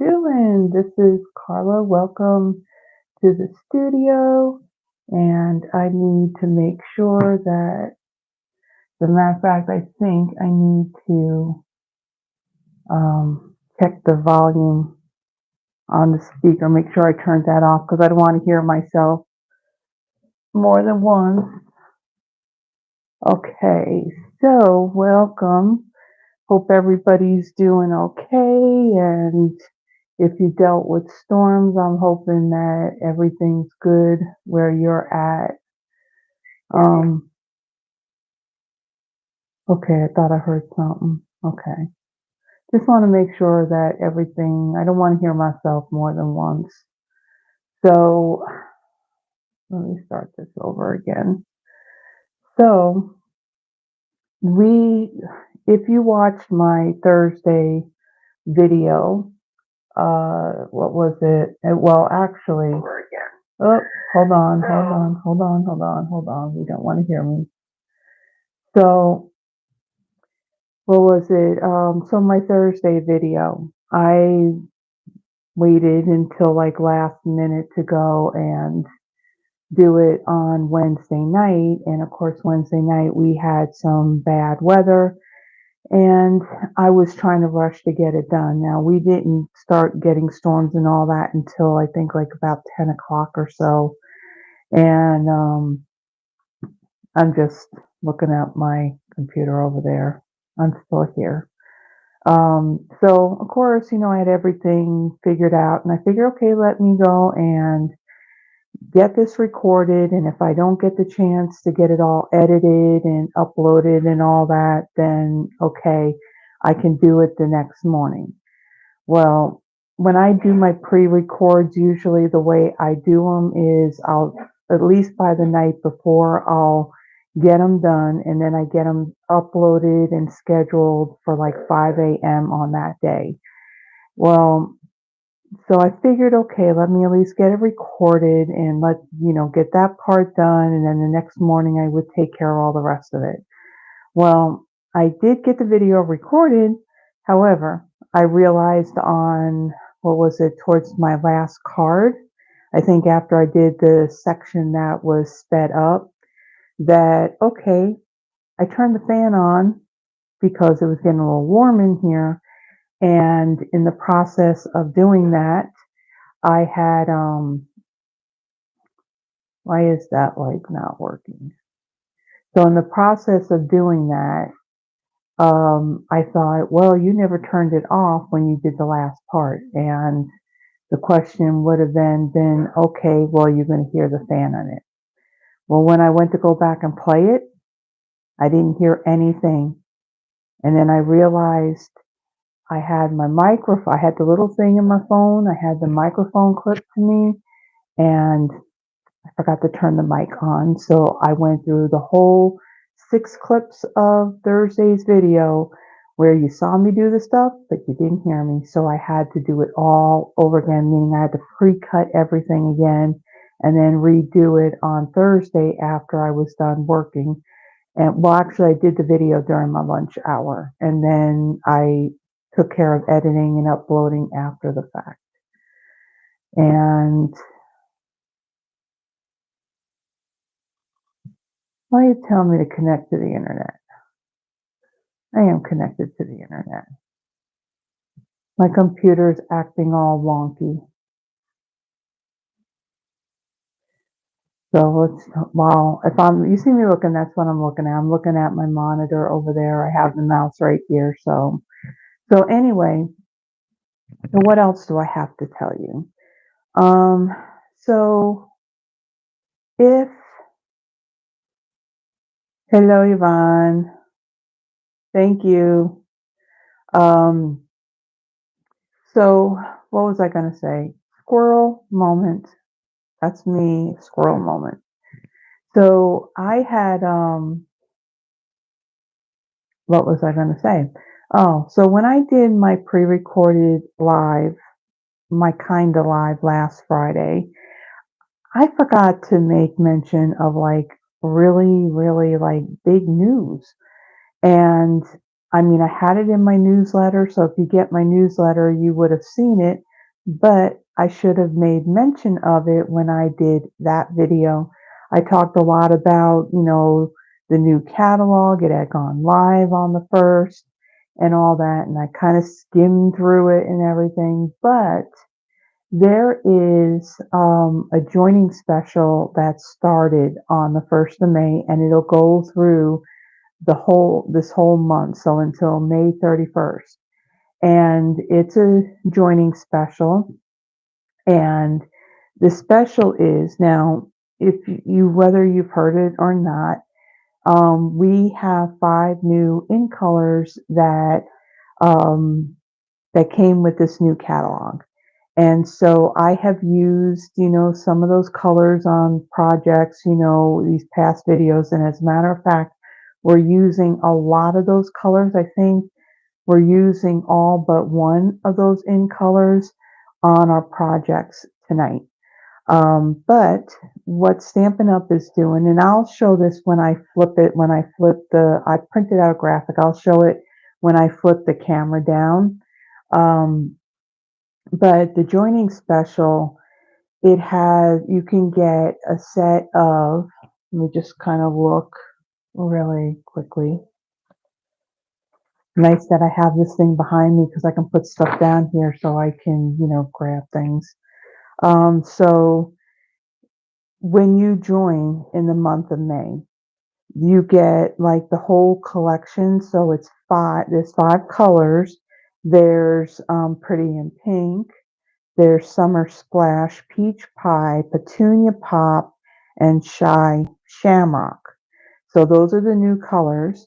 doing? This is Carla. Welcome to the studio. And I need to make sure that, as a matter of fact, I think I need to check the volume on the speaker, make sure I turn that off because I don't want to hear myself more than once. Okay, so welcome. Hope everybody's doing okay. And if you dealt with storms, I'm hoping that everything's good where you're at. Um, okay, I thought I heard something. Okay. Just want to make sure that I don't want to hear myself more than once. So let me start this over again. So if you watched my Thursday video, what was it? Well, actually, oh, hold on. We don't want to hear me. So, what was it? So my Thursday video, I waited until like last minute to go and do it on Wednesday night. And of course, Wednesday night we had some bad weather and I was trying to rush to get it done. Now, we didn't start getting storms and all that until I think like about 10 o'clock or so. And I'm just looking at my computer over there. I'm still here. So of course, I had everything figured out and I figured, okay, let me go and get this recorded. And if I don't get the chance to get it all edited and uploaded and all that, then okay, I can do it the next morning. Well, when I do my pre-records, usually the way I do them is I'll, at least by the night before, I'll get them done and then I get them uploaded and scheduled for like 5 a.m. on that day. Well, so I figured, okay, let me at least get it recorded and get that part done. And then the next morning I would take care of all the rest of it. Well, I did get the video recorded. However, I realized what was it, towards my last card, I think after I did the section that was sped up, that, okay, I turned the fan on because it was getting a little warm in here. And in the process of doing that, I had, why is that like not working? So in the process of doing that, I thought, well, you never turned it off when you did the last part. And the question would have then been, okay, well, you're going to hear the fan on it. Well, when I went to go back and play it, I didn't hear anything. And then I realized I had my microphone, I had the little thing in my phone, I had the microphone clipped to me, and I forgot to turn the mic on. So I went through the whole 6 clips of Thursday's video where you saw me do the stuff, but you didn't hear me. So I had to do it all over again, meaning I had to pre-cut everything again and then redo it on Thursday after I was done working. And well, actually, I did the video during my lunch hour, and then I took care of editing and uploading after the fact. And why are you telling me to connect to the internet? I am connected to the internet. My computer's acting all wonky. So you see me looking, that's what I'm looking at. I'm looking at my monitor over there. I have the mouse right here. So anyway, so what else do I have to tell you? So hello, Yvonne. Thank you. So what was I going to say? Squirrel moment. That's me, squirrel moment. So I had, what was I going to say? Oh, so when I did my pre-recorded live, my kinda live last Friday, I forgot to make mention of like really, really like big news. And I mean, I had it in my newsletter. So if you get my newsletter, you would have seen it. but I should have made mention of it when I did that video. I talked a lot about, the new catalog. It had gone live on the 1st and all that, and I kind of skimmed through it and everything. But there is a joining special that started on the 1st of May, and it'll go through this whole month, so until May 31st. And it's a joining special, and the special is now, if you whether you've heard it or not, we have 5 new in colors um, that came with this new catalog. And so I have used, some of those colors on projects, these past videos. And as a matter of fact, we're using a lot of those colors. I think we're using all but one of those in colors on our projects tonight. But what Stampin' Up is doing, and I'll show this when I flip it, I printed out a graphic, I'll show it when I flip the camera down. Um, but the joining special, you can get a set of, let me just kind of look really quickly. Nice that I have this thing behind me because I can put stuff down here so I can, grab things. So when you join in the month of May, you get like the whole collection. So there's 5 colors. There's Pretty in Pink, there's Summer Splash, Peach Pie, Petunia Pop, and Shy Shamrock. So those are the new colors.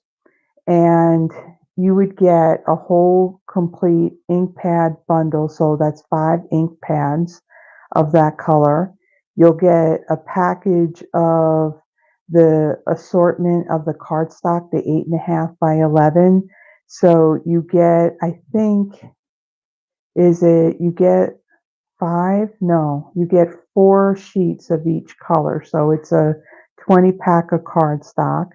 And you would get a whole complete ink pad bundle. So that's 5 ink pads of that color. You'll get a package of the assortment of the cardstock, the 8.5 by 11. So you get, I think, you get 5? No, you get 4 sheets of each color. So it's a 20 pack of cardstock.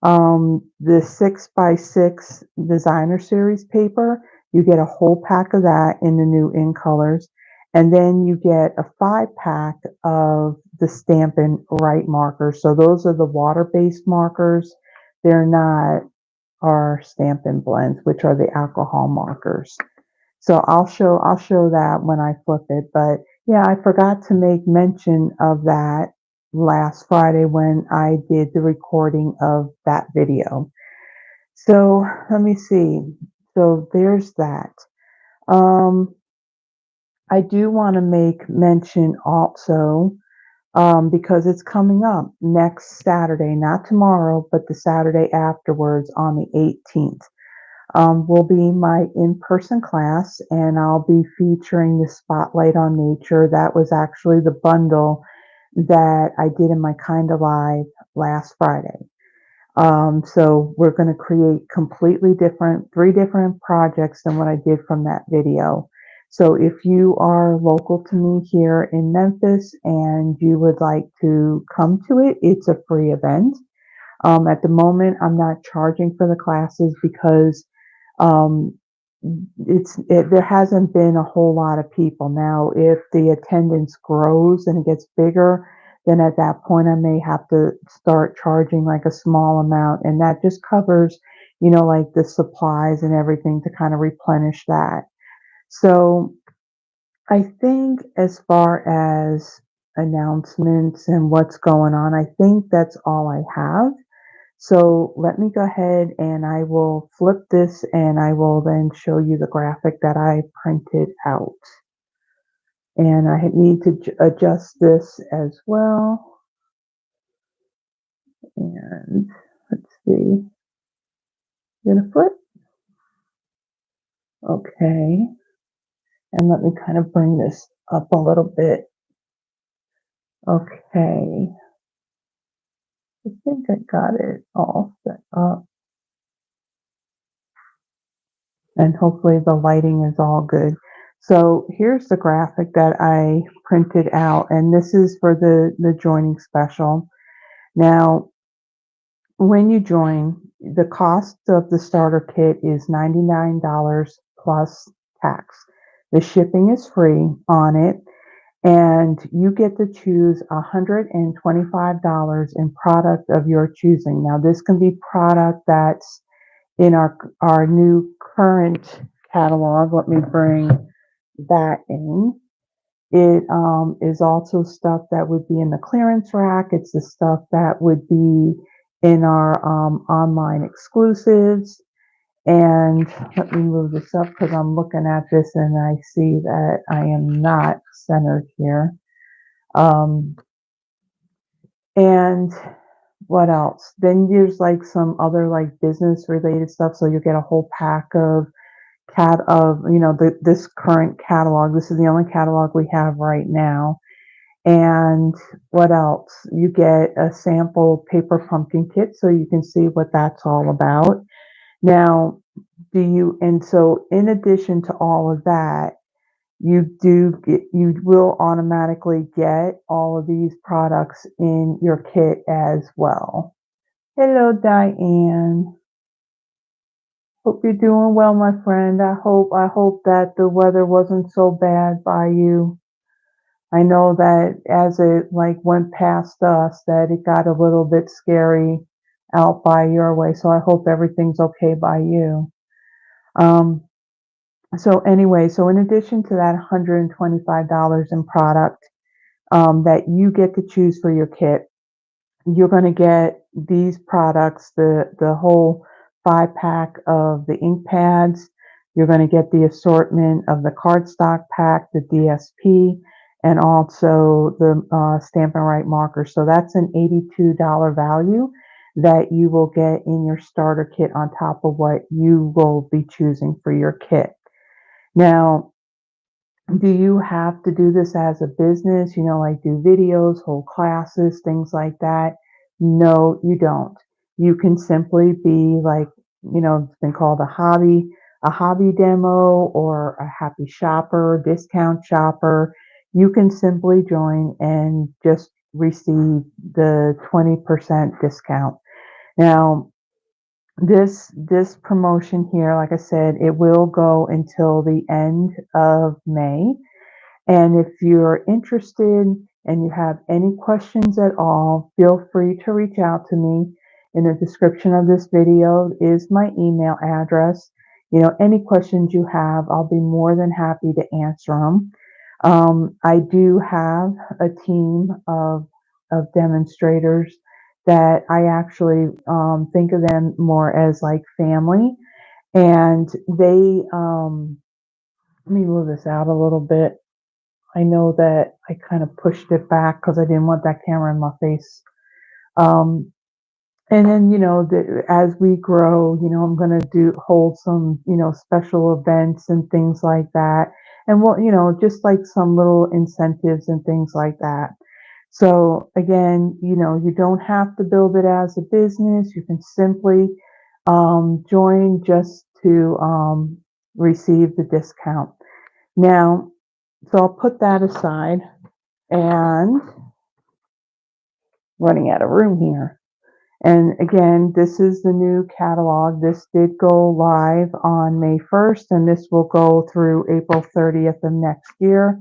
The 6x6 designer series paper, you get a whole pack of that in the new in colors. And then you get a 5 pack of the Stampin' Right markers. So those are the water-based markers. They're not our Stampin' Blends, which are the alcohol markers. So I'll show that when I flip it. But yeah, I forgot to make mention of that last Friday when I did the recording of that video. So let me see. So there's that. Um, I do want to make mention also, because it's coming up next Saturday, not tomorrow, but the Saturday afterwards on the 18th. Will be my in-person class, and I'll be featuring the Spotlight on Nature. That was actually the bundle that I did in my Kinda Live last Friday. So we're going to create 3 different projects than what I did from that video. So if you are local to me here in Memphis and you would like to come to it, it's a free event. At the moment, I'm not charging for the classes because um, there hasn't been a whole lot of people. Now, if the attendance grows and it gets bigger, then at that point I may have to start charging like a small amount, and that just covers, like the supplies and everything to kind of replenish that. So I think as far as announcements and what's going on, I think that's all I have. So let me go ahead and I will flip this and I will then show you the graphic that I printed out. And I need to adjust this as well. And let's see, gonna flip. Okay. And let me kind of bring this up a little bit. Okay. I think I got it all set up. And hopefully the lighting is all good. So here's the graphic that I printed out, and this is for the joining special. Now, when you join, the cost of the starter kit is $99 plus tax. The shipping is free on it, and you get to choose $125 in product of your choosing. Now, this can be product that's in our new current catalog. Let me bring that in. It is also stuff that would be in the clearance rack. It's the stuff that would be in our online exclusives. And let me move this up because I'm looking at this and I see that I am not centered here. Um, and what else? Then there's like some other like business related stuff. So you get a whole pack of this current catalog. This is the only catalog we have right now. And what else? You get a sample paper pumpkin kit so you can see what that's all about. Now, and so in addition to all of that, you will automatically get all of these products in your kit as well. Hello, Diane. Hope you're doing well, my friend. I hope that the weather wasn't so bad by you. I know that as it like went past us, that it got a little bit scary out by your way. So I hope everything's okay by you. Um, so anyway, so in addition to that $125 in product that you get to choose for your kit, you're going to get these products, the whole 5-pack of the ink pads. You're going to get the assortment of the cardstock pack, the DSP, and also the Stampin' Right markers. So that's an $82 value that you will get in your starter kit on top of what you will be choosing for your kit. Now, do you have to do this as a business? Like do videos, whole classes, things like that? No, you don't. You can simply be like, it's been called a hobby demo or a happy shopper, discount shopper. You can simply join and just receive the 20% discount. Now, this promotion here, like I said, it will go until the end of May. And if you're interested and you have any questions at all, feel free to reach out to me. In the description of this video is my email address. Any questions you have, I'll be more than happy to answer them. I do have a team of demonstrators that I actually think of them more as like family. And let me move this out a little bit. I know that I kind of pushed it back because I didn't want that camera in my face. Um, and then, as we grow, I'm going to hold some, special events and things like that. And just like some little incentives and things like that. So again, you don't have to build it as a business. You can simply join just to receive the discount. Now, so I'll put that aside and running out of room here. And again, this is the new catalog. This did go live on May 1st, and this will go through April 30th of next year.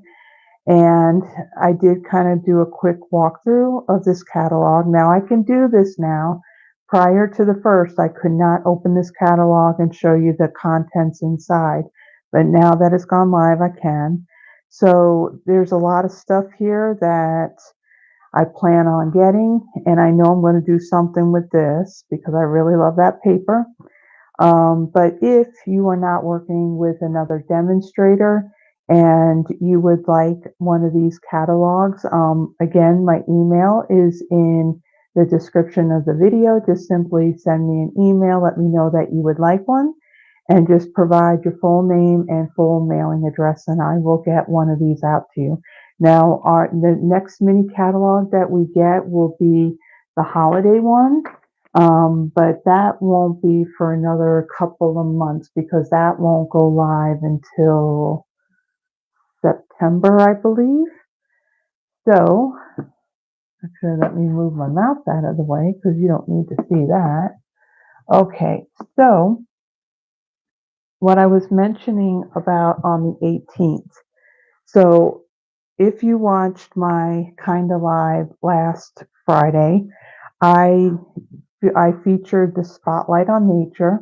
And I did kind of do a quick walkthrough of this catalog. Now I can do this now. Prior to the 1st, I could not open this catalog and show you the contents inside. But now that it's gone live, I can. So there's a lot of stuff here that I plan on getting, and I know I'm going to do something with this because I really love that paper. But if you are not working with another demonstrator and you would like one of these catalogs, again, my email is in the description of the video. Just simply send me an email, let me know that you would like one, and just provide your full name and full mailing address, and I will get one of these out to you. Now, the next mini catalog that we get will be the holiday one, but that won't be for another couple of months because that won't go live until September, I believe. So, actually, let me move my mouse out of the way because you don't need to see that. Okay, so what I was mentioning about on the 18th. So if you watched my Kinda Live last Friday, I I featured the Spotlight on Nature.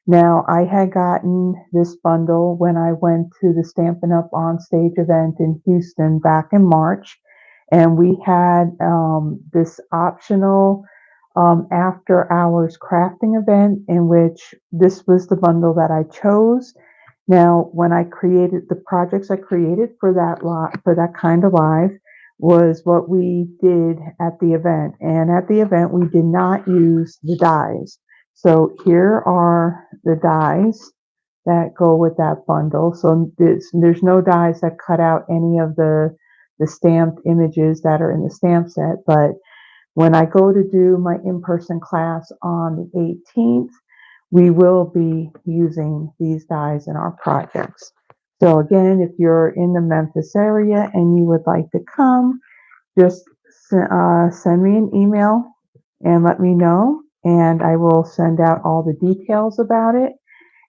Now, I had gotten this bundle when I went to the Stampin' Up! On Stage event in Houston back in March, and we had this optional after hours crafting event in which this was the bundle that I chose. Now, when I created the projects I created for that lot for that kind of live was what we did at the event. And at the event, we did not use the dies. So here are the dies that go with that bundle. So there's no dies that cut out any of the stamped images that are in the stamp set. But when I go to do my in-person class on the 18th, we will be using these dies in our projects. So again, if you're in the Memphis area and you would like to come, just send me an email and let me know, and I will send out all the details about it.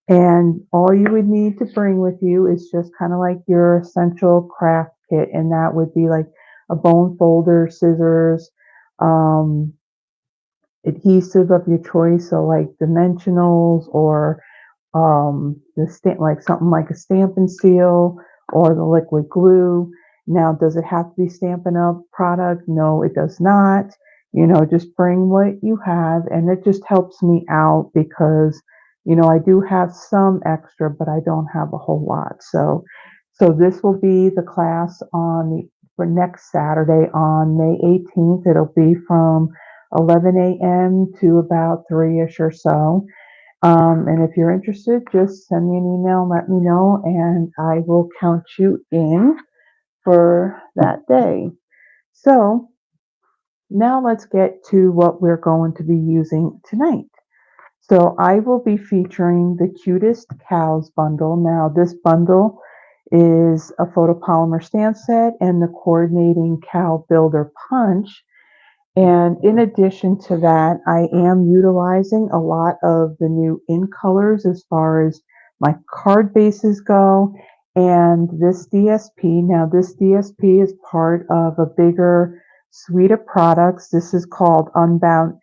And all you would need to bring with you is just kind of like your essential craft kit, and that would be like a bone folder, scissors, um, adhesive of your choice, so like dimensionals or the stamp, like something like a Stampin' Seal or the liquid glue. Now, does it have to be Stampin' Up! Product? No, it does not. Just bring what you have, and it just helps me out because I do have some extra, but I don't have a whole lot. So this will be the class for next Saturday on May 18th. It'll be from 11 a.m. to about 3ish or so. And if you're interested, just send me an email, let me know, and I will count you in for that day. So now let's get to what we're going to be using tonight. So I will be featuring the Cutest Cows bundle. Now this bundle is a photopolymer stamp set and the coordinating cow builder punch. And in addition to that, I am utilizing a lot of the new in colors as far as my card bases go. And this DSP, now this DSP is part of a bigger suite of products. This is called Unbounded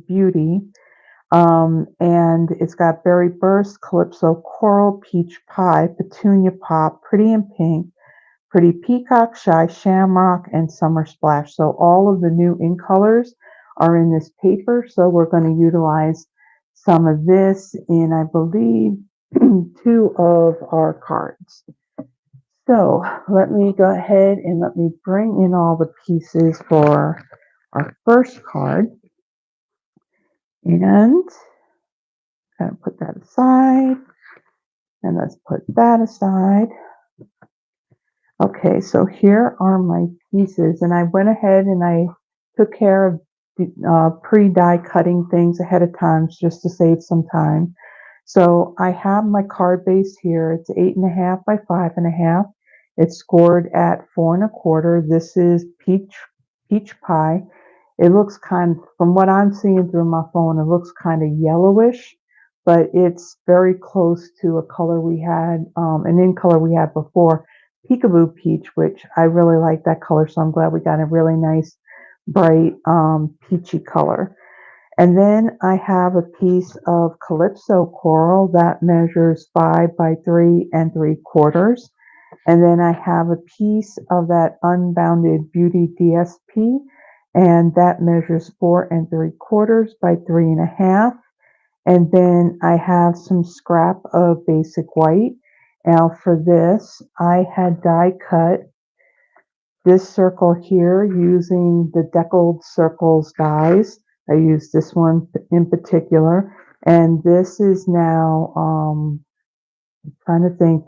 Beauty. And it's got Berry Burst, Calypso Coral, Peach Pie, Petunia Pop, Pretty in Pink, Pretty Peacock, Shy Shamrock, and Summer Splash. So all of the new in colors are in this paper. So we're going to utilize some of this in, I believe, 2 of our cards. So let me go ahead and let me bring in all the pieces for our first card. And kind of put that aside. And let's put that aside. Okay, so here are my pieces, and I went ahead and I took care of pre-die cutting things ahead of time just to save some time. So I have my card base here. It's 8.5 by 5.5. It's scored at 4.25. This is peach pie. It looks from what I'm seeing through my phone, it looks kind of yellowish, but it's very close to a color we had, an in color we had before, Peekaboo Peach, which I really like that color, so I'm glad we got a really nice, bright, peachy color. And then I have a piece of Calypso Coral that measures 5 by 3.75. And then I have a piece of that Unbounded Beauty DSP, and that measures 4.75 by 3.5. And then I have some scrap of basic white. Now for this, I had die cut this circle here using the Deckled Circles dies. I used this one in particular. And this is now, I'm trying to think,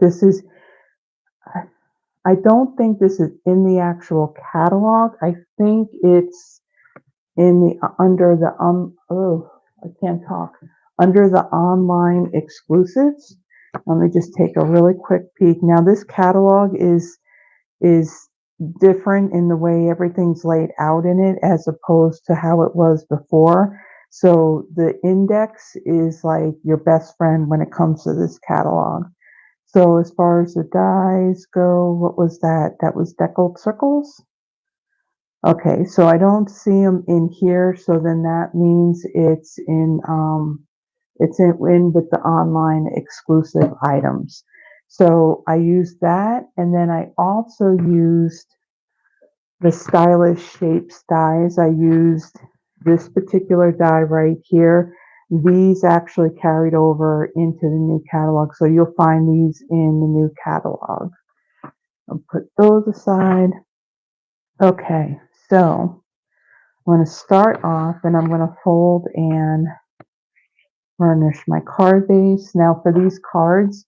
I don't think this is in the actual catalog. I think it's under the, I can't talk, under the online exclusives. Let me just take a really quick peek. Now this catalog is different in the way everything's laid out in it as opposed to how it was before. So the index is like your best friend when it comes to this catalog. So as far as the dies go, what was that? That was deckled circles? Okay, so I don't see them in here, so then that means it's in with the online exclusive items. So I used that, and then I also used the stylish shapes dies. I used this particular die right here. These actually carried over into the new catalog, so you'll find these in the new catalog. I'll put those aside. Okay, so I'm going to start off and I'm going to fold and varnish my card base. Now for these cards,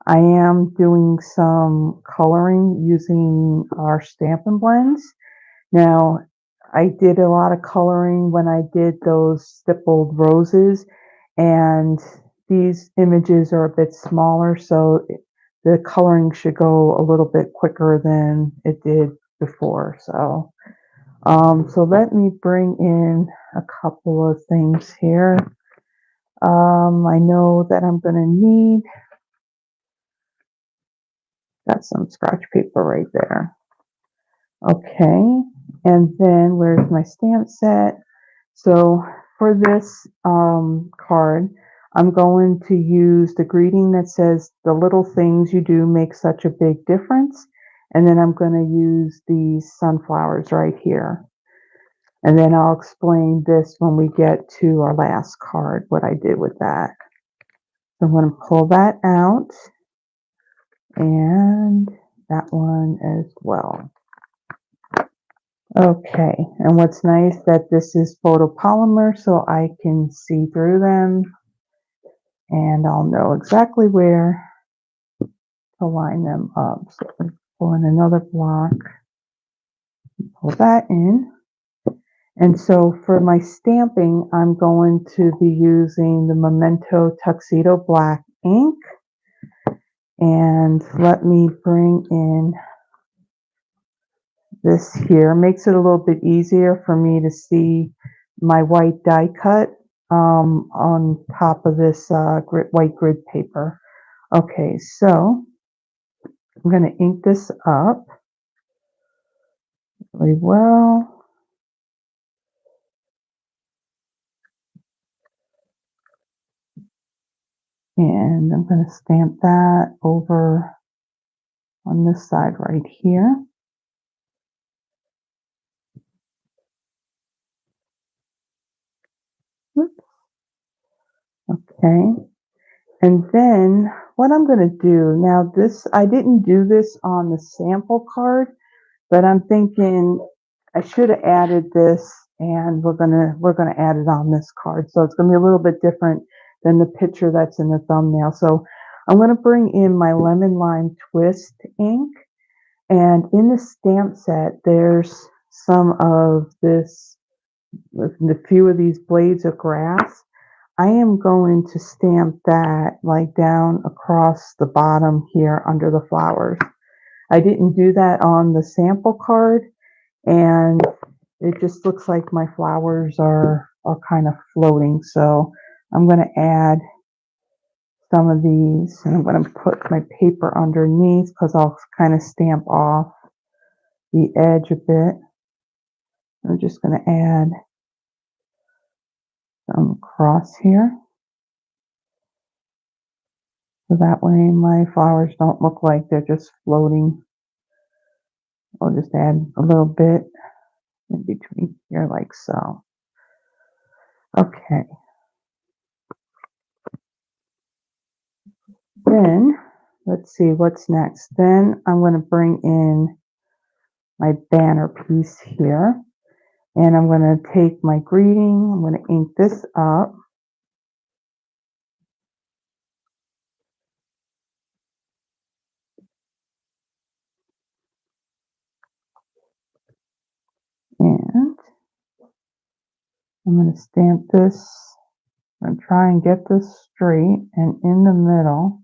I am doing some coloring using our Stampin' Blends. Now, I did a lot of coloring when I did those stippled roses, and these images are a bit smaller, so the coloring should go a little bit quicker than it did before. So let me bring in a couple of things here. I know that I'm going to need, got some scratch paper right there. Okay, and then where's my stamp set? So for this card, I'm going to use the greeting that says, "The little things you do make such a big difference." And then I'm going to use these sunflowers right here. And then I'll explain this when we get to our last card, what I did with that. So I'm going to pull that out, and that one as well. Okay, and what's nice that this is photopolymer, so I can see through them, and I'll know exactly where to line them up. So I'm pulling another block, pull that in. And so for my stamping, I'm going to be using the Memento Tuxedo Black ink. And let me bring in this here. Makes it a little bit easier for me to see my white die cut on top of this white grid paper. Okay, so I'm going to ink this up really well. And I'm going to stamp that over on this side right here. Oops. Okay. And then what I'm going to do now, this, I didn't do this on the sample card, but I'm thinking I should have added this, and we're gonna add it on this card. So it's gonna be a little bit different than the picture that's in the thumbnail. So I'm gonna bring in my Lemon Lime Twist ink, and in the stamp set, there's some of this, a few of these blades of grass. I am going to stamp that like down across the bottom here under the flowers. I didn't do that on the sample card, and it just looks like my flowers are kind of floating. So I'm going to add some of these, and I'm going to put my paper underneath because I'll kind of stamp off the edge a bit. I'm just going to add some across here, so that way my flowers don't look like they're just floating. I'll just add a little bit in between here like so. Okay. Then let's see what's next. Then I'm going to bring in my banner piece here, and I'm going to take my greeting, I'm going to ink this up, and I'm going to stamp this. I'm going to try and get this straight and in the middle.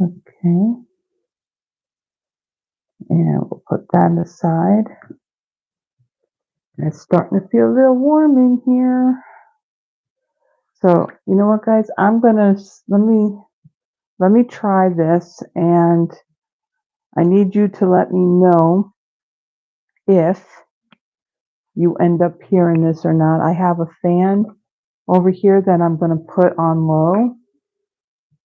Okay. And we'll put that aside. And it's starting to feel a little warm in here. So you know what, guys? I'm gonna let me try this, and I need you to let me know if you end up hearing this or not. I have a fan over here that I'm going to put on low.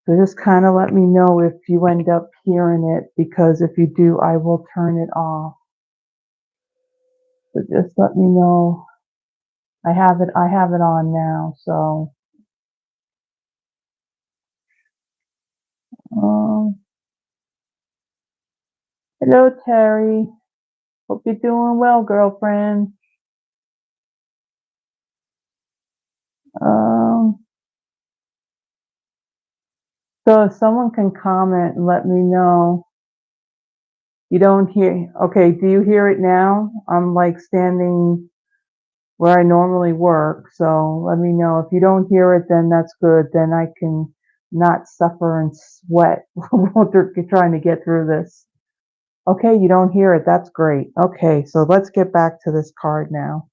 So just kind of let me know if you end up hearing it, because if you do, I will turn it off. So just let me know. I have it on now. So um, hello, Terry. Hope you're doing well, girlfriend. Um, so if someone can comment and let me know. You don't hear, okay, do you hear it now? I'm like standing where I normally work, so let me know. If you don't hear it, then that's good. Then I can not suffer and sweat while they're trying to get through this. Okay, you don't hear it. That's great. Okay, so let's get back to this card now.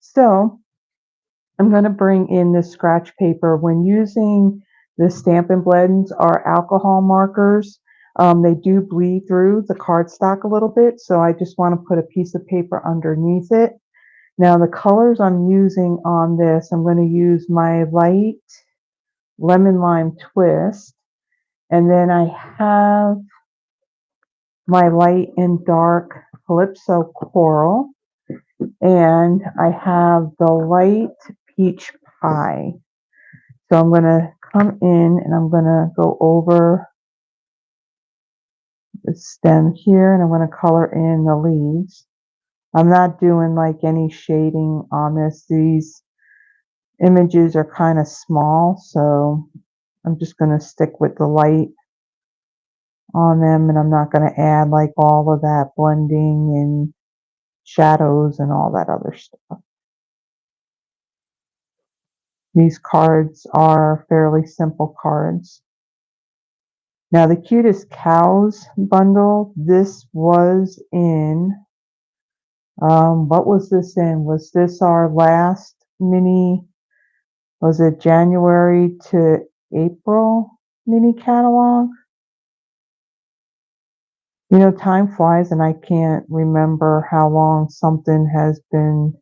So I'm going to bring in this scratch paper. When using the Stampin' Blends or alcohol markers, they do bleed through the cardstock a little bit, so I just want to put a piece of paper underneath it. Now the colors I'm using on this, I'm going to use my light lemon lime twist, and then I have my light and dark Calypso coral, and I have the light peach pie. So I'm going to come in and I'm going to go over the stem here, and I'm going to color in the leaves. I'm not doing like any shading on this. These images are kind of small, so I'm just going to stick with the light on them, and I'm not going to add like all of that blending and shadows and all that other stuff. These cards are fairly simple cards. Now the Cutest Cows bundle, this was in, what was this in? Was this our last mini, was it January to April mini catalog? You know, time flies and I can't remember how long something has been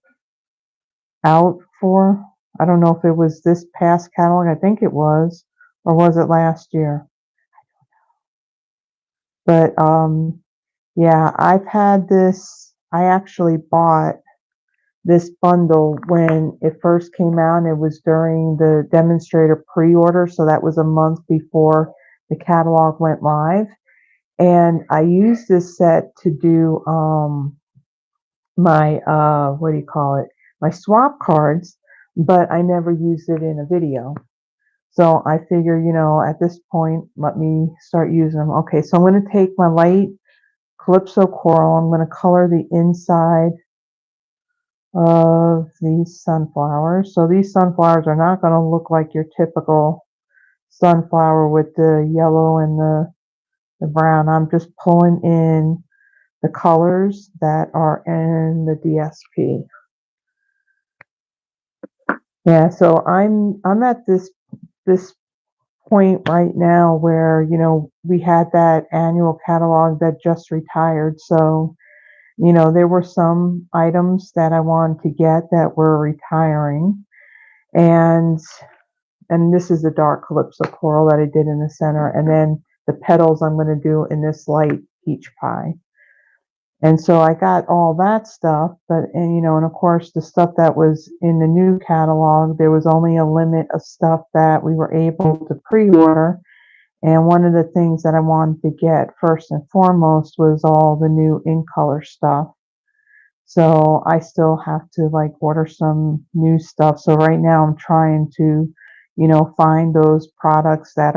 out for. I don't know if it was this past catalog, I think it was, or was it last year? But yeah, I've had this, I actually bought this bundle when it first came out. It was during the demonstrator pre-order, so that was a month before the catalog went live. And I used this set to do my what do you call it? My swap cards, but I never used it in a video. So I figure, you know, at this point, let me start using them. Okay, so I'm going to take my light Calypso coral. I'm going to color the inside of these sunflowers. So these sunflowers are not going to look like your typical sunflower with the yellow and the brown. I'm just pulling in the colors that are in the DSP. Yeah, so I'm at this point right now where, you know, we had that annual catalog that just retired. So, you know, there were some items that I wanted to get that were retiring. And this is the dark Calypso coral that I did in the center. And then the petals I'm going to do in this light peach pie. And so I got all that stuff, and you know, and of course the stuff that was in the new catalog, there was only a limit of stuff that we were able to pre-order. And one of the things that I wanted to get first and foremost was all the new in color stuff. So I still have to like order some new stuff. So right now I'm trying to, you know, find those products that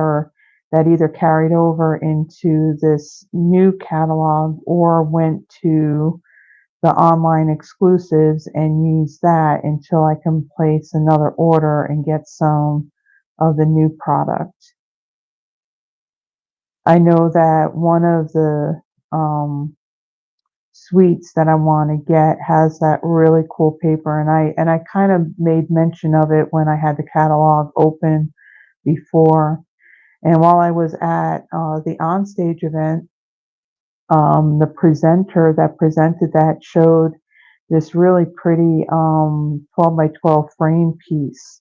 either carried over into this new catalog or went to the online exclusives and use that until I can place another order and get some of the new product. I know that one of the suites that I want to get has that really cool paper, and I kind of made mention of it when I had the catalog open before. And while I was at the onstage event, the presenter that presented that showed this really pretty 12 by 12 frame piece,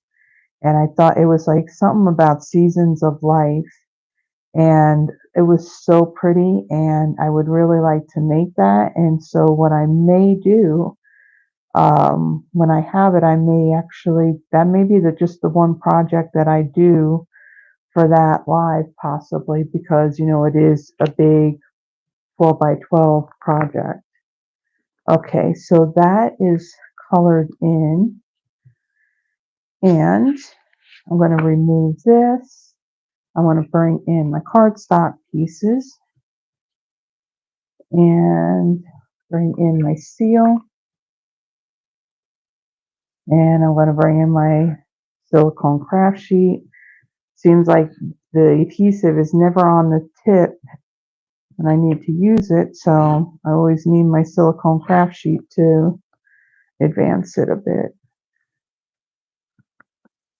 and I thought it was like something about seasons of life, and it was so pretty, and I would really like to make that. And so what I may do, when I have it, I may actually, that may be just the one project that I do for that live, possibly, because it is a big 12 by 12 project. Okay, so that is colored in, and I'm going to remove this. I want to bring in my cardstock pieces and bring in my seal, and I'm going to bring in my silicone craft sheet. Seems like the adhesive is never on the tip and I need to use it, so I always need my silicone craft sheet to advance it a bit.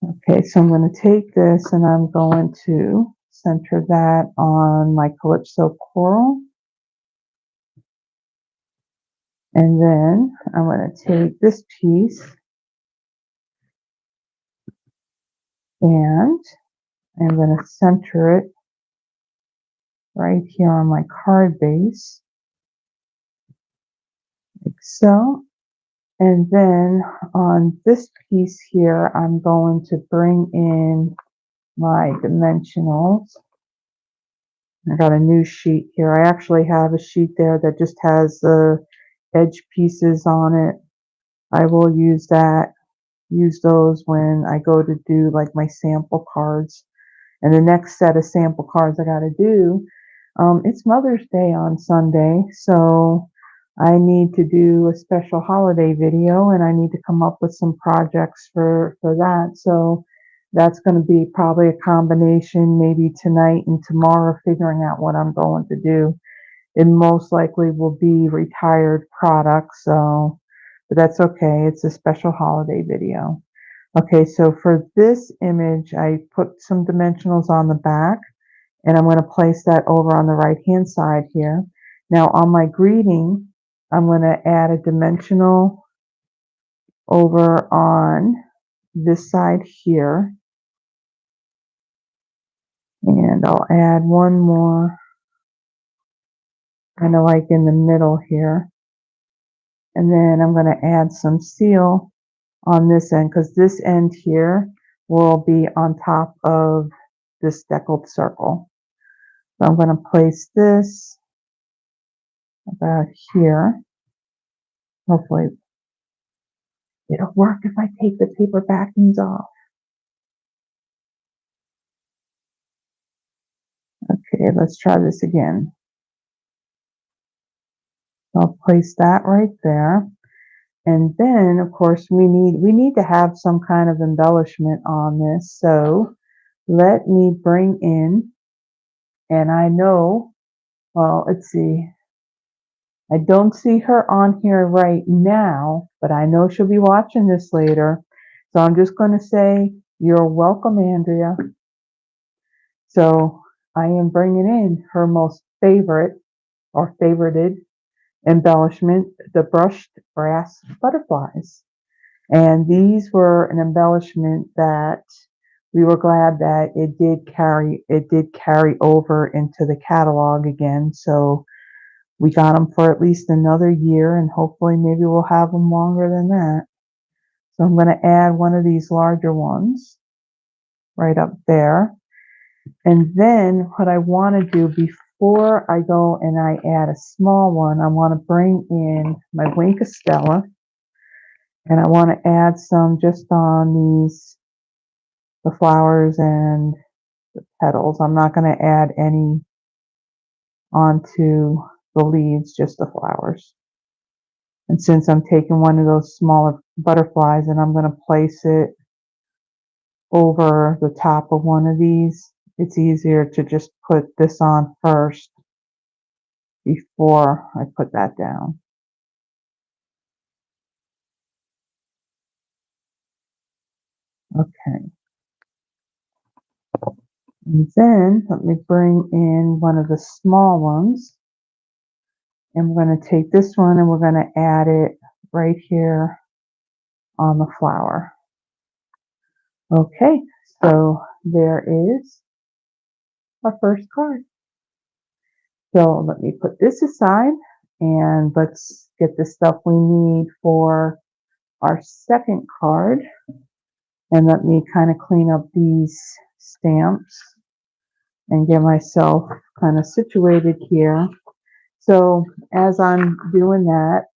Okay, so I'm going to take this and I'm going to center that on my Calypso coral. And then I'm going to take this piece and I'm going to center it right here on my card base, like so. And then on this piece here, I'm going to bring in my dimensionals. I got a new sheet here. I actually have a sheet there that just has the edge pieces on it. I will use those when I go to do like my sample cards. And the next set of sample cards I got to do, it's Mother's Day on Sunday, so I need to do a special holiday video, and I need to come up with some projects for that. So that's going to be probably a combination, maybe tonight and tomorrow, figuring out what I'm going to do. It most likely will be retired products, so, but that's okay. It's a special holiday video. Okay, so for this image, I put some dimensionals on the back, and I'm going to place that over on the right-hand side here. Now on my greeting, I'm going to add a dimensional over on this side here, and I'll add one more kind of like in the middle here, and then I'm going to add some seal on this end, because this end here will be on top of this deckled circle. So I'm going to place this about here. Hopefully it'll work if I take the paper backings off. Okay, let's try this again. I'll place that right there. And then, of course, we need to have some kind of embellishment on this. So let me bring in, and I know, well, let's see. I don't see her on here right now, but I know she'll be watching this later. So I'm just going to say, you're welcome, Andrea. So I am bringing in her most favorite or favorited embellishment, the brushed brass butterflies. And these were an embellishment that we were glad that it did carry over into the catalog again. So we got them for at least another year, and hopefully maybe we'll have them longer than that. So I'm going to add one of these larger ones right up there. And then what I want to do before I go and I add a small one, I want to bring in my Wink of Stella, and I want to add some just on the flowers and the petals. I'm not going to add any onto the leaves, just the flowers. And since I'm taking one of those smaller butterflies and I'm going to place it over the top of one of these, it's easier to just put this on first before I put that down. Okay. And then let me bring in one of the small ones. And we're going to take this one and we're going to add it right here on the flower. Okay, so there is our first card. So let me put this aside and let's get the stuff we need for our second card. And let me kind of clean up these stamps and get myself kind of situated here. So as I'm doing that,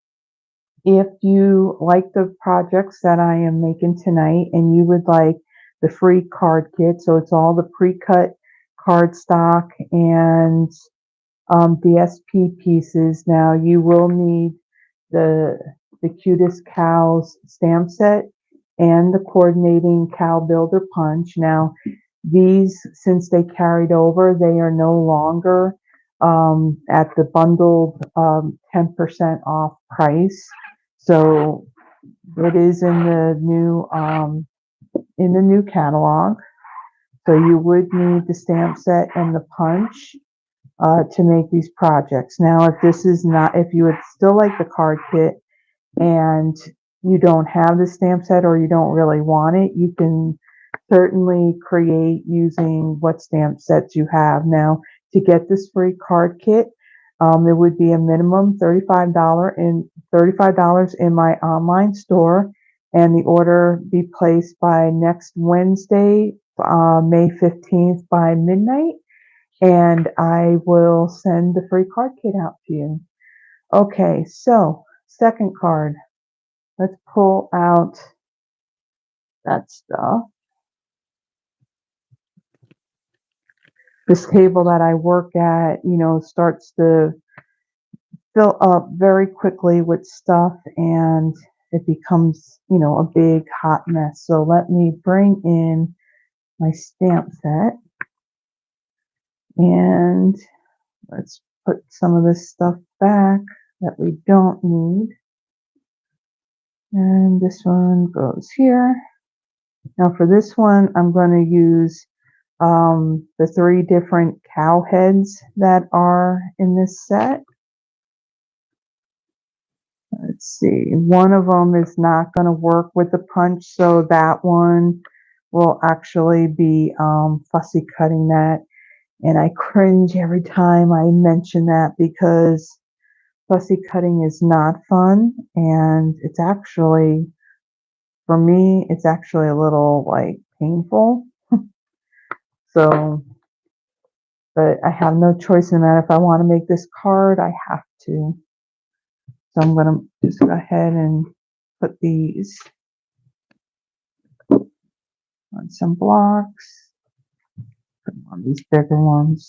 if you like the projects that I am making tonight and you would like the free card kit, so it's all the pre-cut cardstock and DSP pieces. Now you will need the cutest cows stamp set and the coordinating cow builder punch. Now these, since they carried over, they are no longer at the bundled 10% off price. So it is in the new catalog. So you would need the stamp set and the punch to make these projects. Now, if you would still like the card kit and you don't have the stamp set or you don't really want it, you can certainly create using what stamp sets you have. Now, to get this free card kit, there would be a minimum $35 in my online store, and the order be placed by next Wednesday, May 15th by midnight, and I will send the free card kit out to you. Okay, so second card. Let's pull out that stuff. This table that I work at, starts to fill up very quickly with stuff and it becomes, a big hot mess. So let me bring in my stamp set and let's put some of this stuff back that we don't need. And this one goes here. Now for this one, I'm going to use the 3 different cow heads that are in this set. Let's see, one of them is not going to work with the punch, so that one will actually be fussy cutting that. And I cringe every time I mention that because fussy cutting is not fun, and it's actually, for me, it's actually a little like painful. So, but I have no choice in that. If I want to make this card, I have to. So I'm going to just go ahead and put these on some blocks, put them on these bigger ones.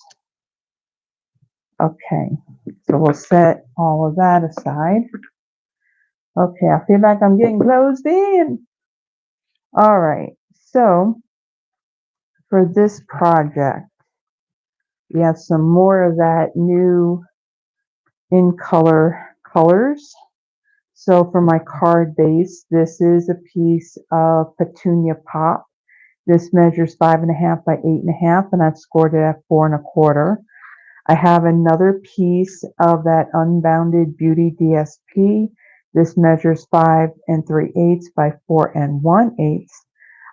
Okay, so we'll set all of that aside. Okay, I feel like I'm getting closed in. All right, so for this project, we have some more of that new in colors. So for my card base, this is a piece of Petunia Pop. This measures 5.5 by 8.5, and I've scored it at 4.25. I have another piece of that Unbounded Beauty DSP. This measures 5 3/8 by 4 1/8.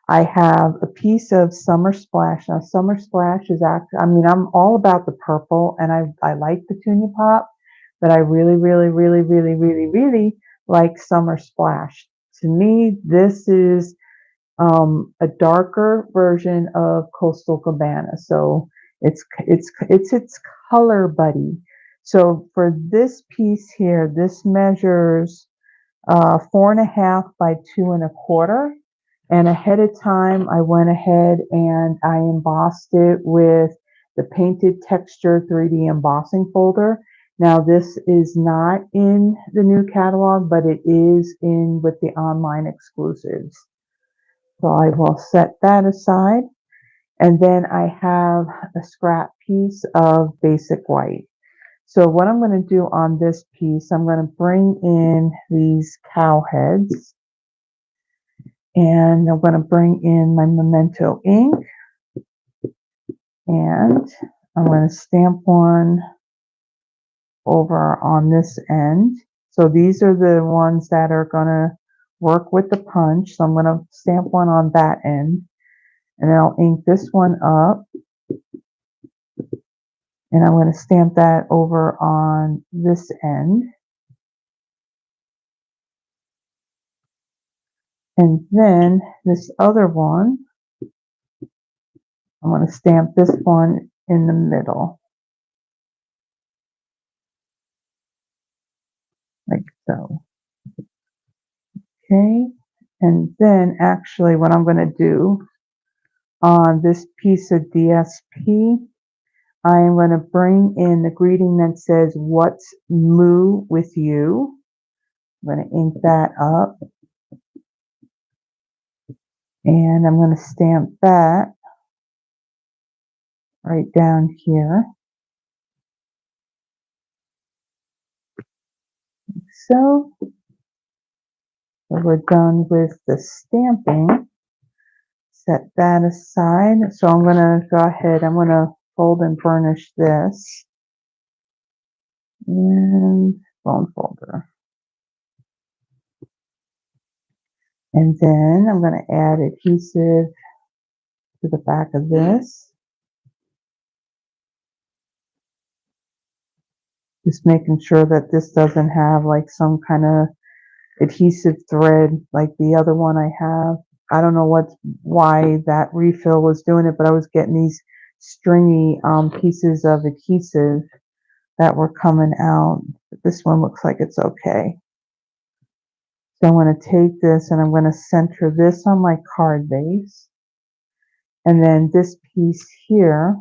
I have a piece of Summer Splash. Now, Summer Splash is actually, I'm all about the purple, and I like Petunia Pop, but I really, really, really, really, really, really like Summer Splash. To me, this is a darker version of Coastal Cabana. So it's color buddy. So for this piece here, this measures 4.5 by 2.25. And ahead of time, I went ahead and I embossed it with the Painted Texture 3D embossing folder. Now this is not in the new catalog, but it is in with the online exclusives. So I will set that aside. And then I have a scrap piece of basic white. So what I'm going to do on this piece, I'm going to bring in these cow heads. And I'm going to bring in my Memento ink, and I'm going to stamp one over on this end. So these are the ones that are going to work with the punch. So I'm going to stamp one on that end, and then I'll ink this one up, and I'm going to stamp that over on this end. And then this other one, I'm going to stamp this one in the middle, like so. Okay, and then actually what I'm going to do on this piece of DSP, I am going to bring in the greeting that says, "What's moo with you?" I'm going to ink that up, and I'm going to stamp that right down here. So we're done with the stamping. Set that aside. So I'm going to go ahead, I'm going to fold and burnish this. And bone folder. And then I'm going to add adhesive to the back of this. Just making sure that this doesn't have like some kind of adhesive thread like the other one I have. I don't know why that refill was doing it, but I was getting these stringy pieces of adhesive that were coming out. But this one looks like it's okay. So I'm going to take this and I'm going to center this on my card base. And then this piece here,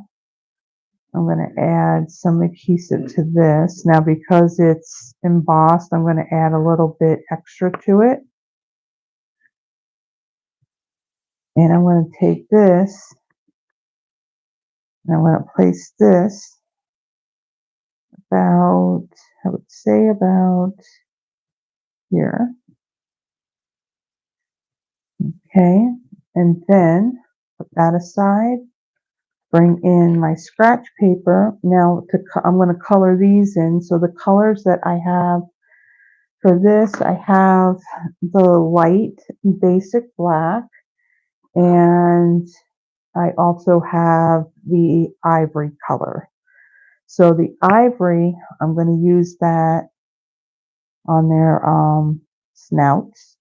I'm going to add some adhesive to this. Now because it's embossed, I'm going to add a little bit extra to it. And I'm going to take this and I'm going to place this about, I would say about here. Okay, and then put that aside. Bring in my scratch paper. Now I'm going to color these in. So the colors that I have for this, I have the light basic black, and I also have the ivory color. So the ivory, I'm going to use that on their snouts.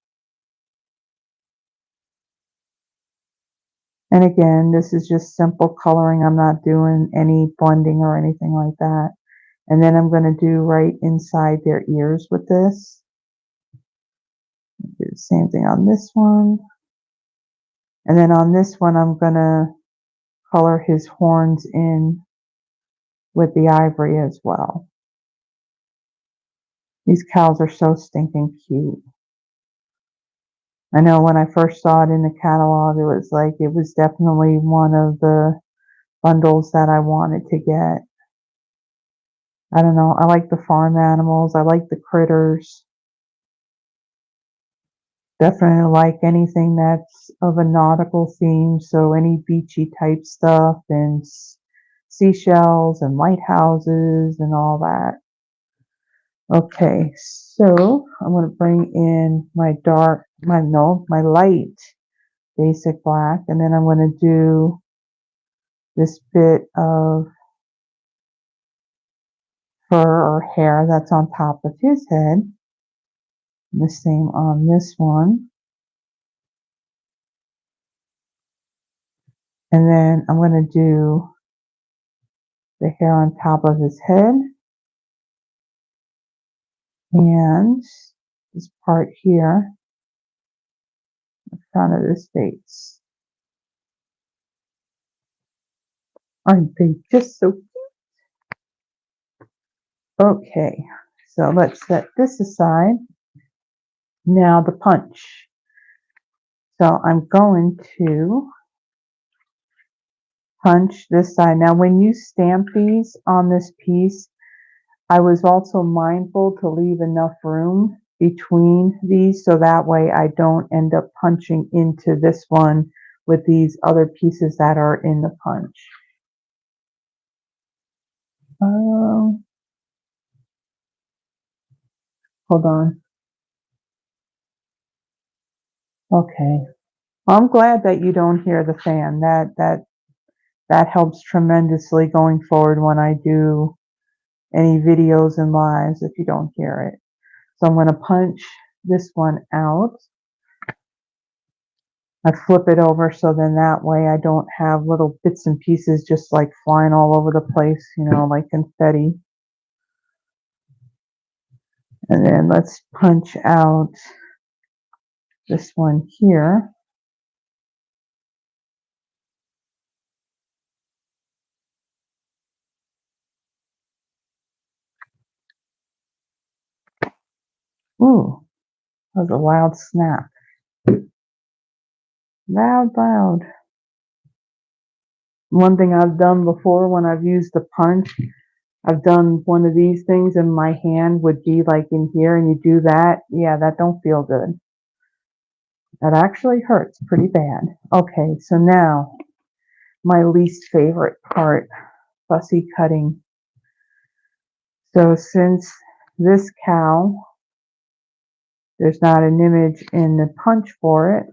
And again, this is just simple coloring. I'm not doing any blending or anything like that. And then I'm going to do right inside their ears with this. Do the same thing on this one. And then on this one, I'm going to color his horns in with the ivory as well. These cows are so stinking cute. I know when I first saw it in the catalog, it was definitely one of the bundles that I wanted to get. I don't know. I like the farm animals. I like the critters. Definitely like anything that's of a nautical theme. So any beachy type stuff and seashells and lighthouses and all that. Okay, so I'm going to bring in my light basic black, and then I'm going to do this bit of fur or hair that's on top of his head. The same on this one. And then I'm going to do the hair on top of his head. And this part here, the front of his face. Aren't they just so cute? Okay, so let's set this aside. Now the punch. So I'm going to punch this side. Now when you stamp these on this piece, I was also mindful to leave enough room between these so that way I don't end up punching into this one with these other pieces that are in the punch. Um, Hold on. Okay. I'm glad that you don't hear the fan. That helps tremendously going forward when I do any videos and lives if you don't hear it. So I'm going to punch this one out. I flip it over so then that way I don't have little bits and pieces just like flying all over the place, you know, like confetti. And then let's punch out this one here. Ooh, that was a loud snap. Loud, loud. One thing I've done before when I've used the punch, I've done one of these things and my hand would be like in here and you do that. Yeah, that don't feel good. That actually hurts pretty bad. Okay, so now my least favorite part, fussy cutting. So since this cow, there's not an image in the punch for it,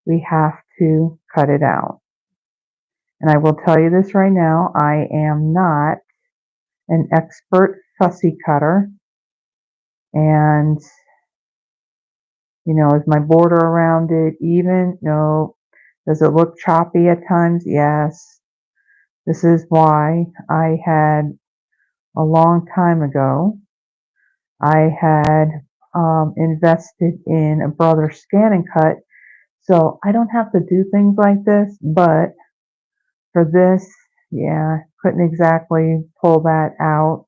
we have to cut it out. And I will tell you this right now, I am not an expert fussy cutter. And, you know, is my border around it even? No. Does it look choppy at times? Yes. This is why I had, a long time ago, I had invested in a Brother Scan and Cut. So I don't have to do things like this, but for this, yeah, couldn't exactly pull that out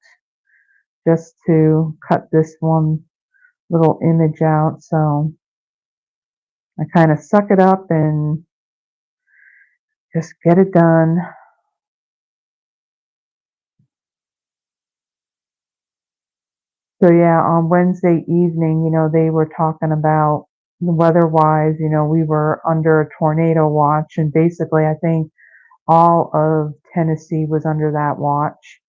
just to cut this one little image out. So I kind of suck it up and just get it done. So yeah, on Wednesday evening, you know, they were talking about the weather-wise, you know, we were under a tornado watch and basically I think all of Tennessee was under that watch.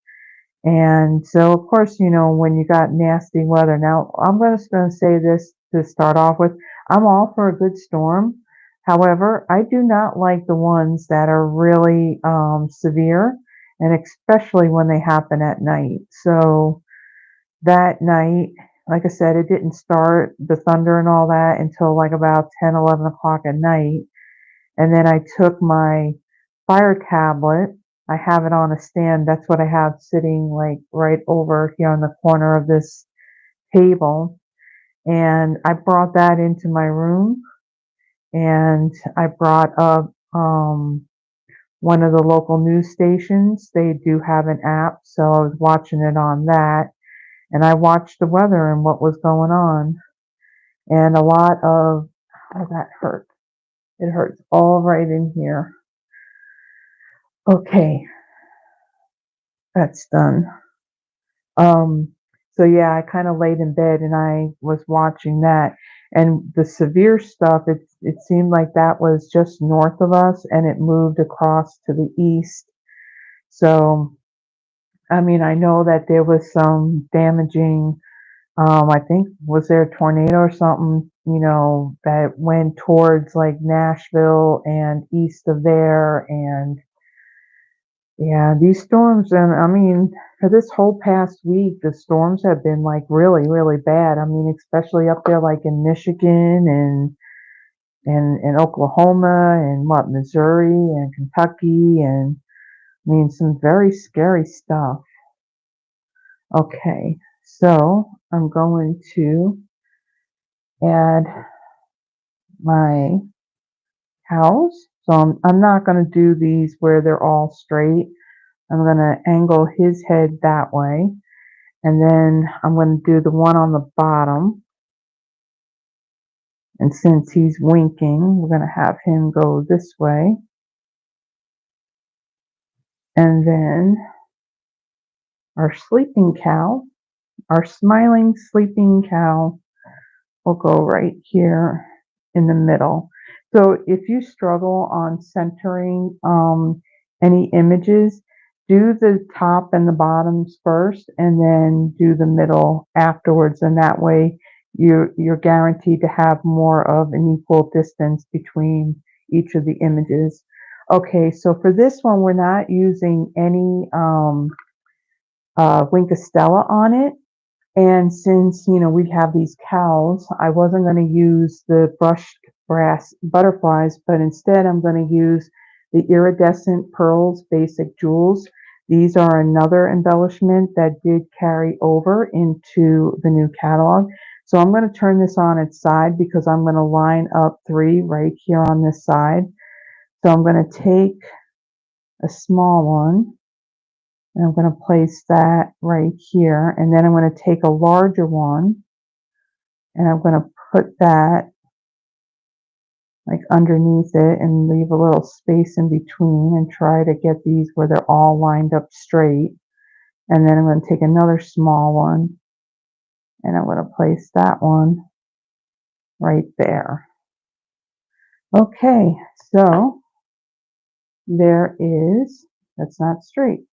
And so, of course, you know, when you got nasty weather, now I'm just going to say this to start off with. I'm all for a good storm. However, I do not like the ones that are really severe, and especially when they happen at night. So that night, like I said, it didn't start the thunder and all that until like about 10, 11 o'clock at night. And then I took my fire tablet. I have it on a stand. That's what I have sitting like right over here on the corner of this table. And I brought that into my room and I brought up one of the local news stations. They do have an app, so I was watching it on that. And I watched the weather and what was going on. And a lot of, oh, that hurt. It hurts all right in here. Okay, that's done. Um, so yeah, I kind of laid in bed and I was watching that. And the severe stuff, it seemed like that was just north of us and it moved across to the east. So, I mean, I know that there was some damaging, I think, was there a tornado or something, you know, that went towards like Nashville and east of there. And yeah, these storms, and I mean, for this whole past week, the storms have been like really, really bad. I mean, especially up there like in Michigan and Oklahoma and what, Missouri and Kentucky, and I mean, some very scary stuff. Okay, so I'm going to add my cows. So I'm not going to do these where they're all straight. I'm going to angle his head that way. And then I'm going to do the one on the bottom. And since he's winking, we're going to have him go this way. And then our sleeping cow, our smiling sleeping cow, will go right here in the middle. So if you struggle on centering any images, do the top and the bottoms first and then do the middle afterwards, and that way you're guaranteed to have more of an equal distance between each of the images. Okay, so for this one we're not using any Winkostella on it. And since, we have these cows, I wasn't going to use the brushed brass butterflies, but instead I'm going to use the iridescent pearls basic jewels. These are another embellishment that did carry over into the new catalog. So I'm going to turn this on its side because I'm going to line up 3 right here on this side. So I'm going to take a small one and I'm going to place that right here. And then I'm going to take a larger one and I'm going to put that like underneath it and leave a little space in between and try to get these where they're all lined up straight. And then I'm going to take another small one and I'm going to place that one right there. Okay, so there is, that's not straight.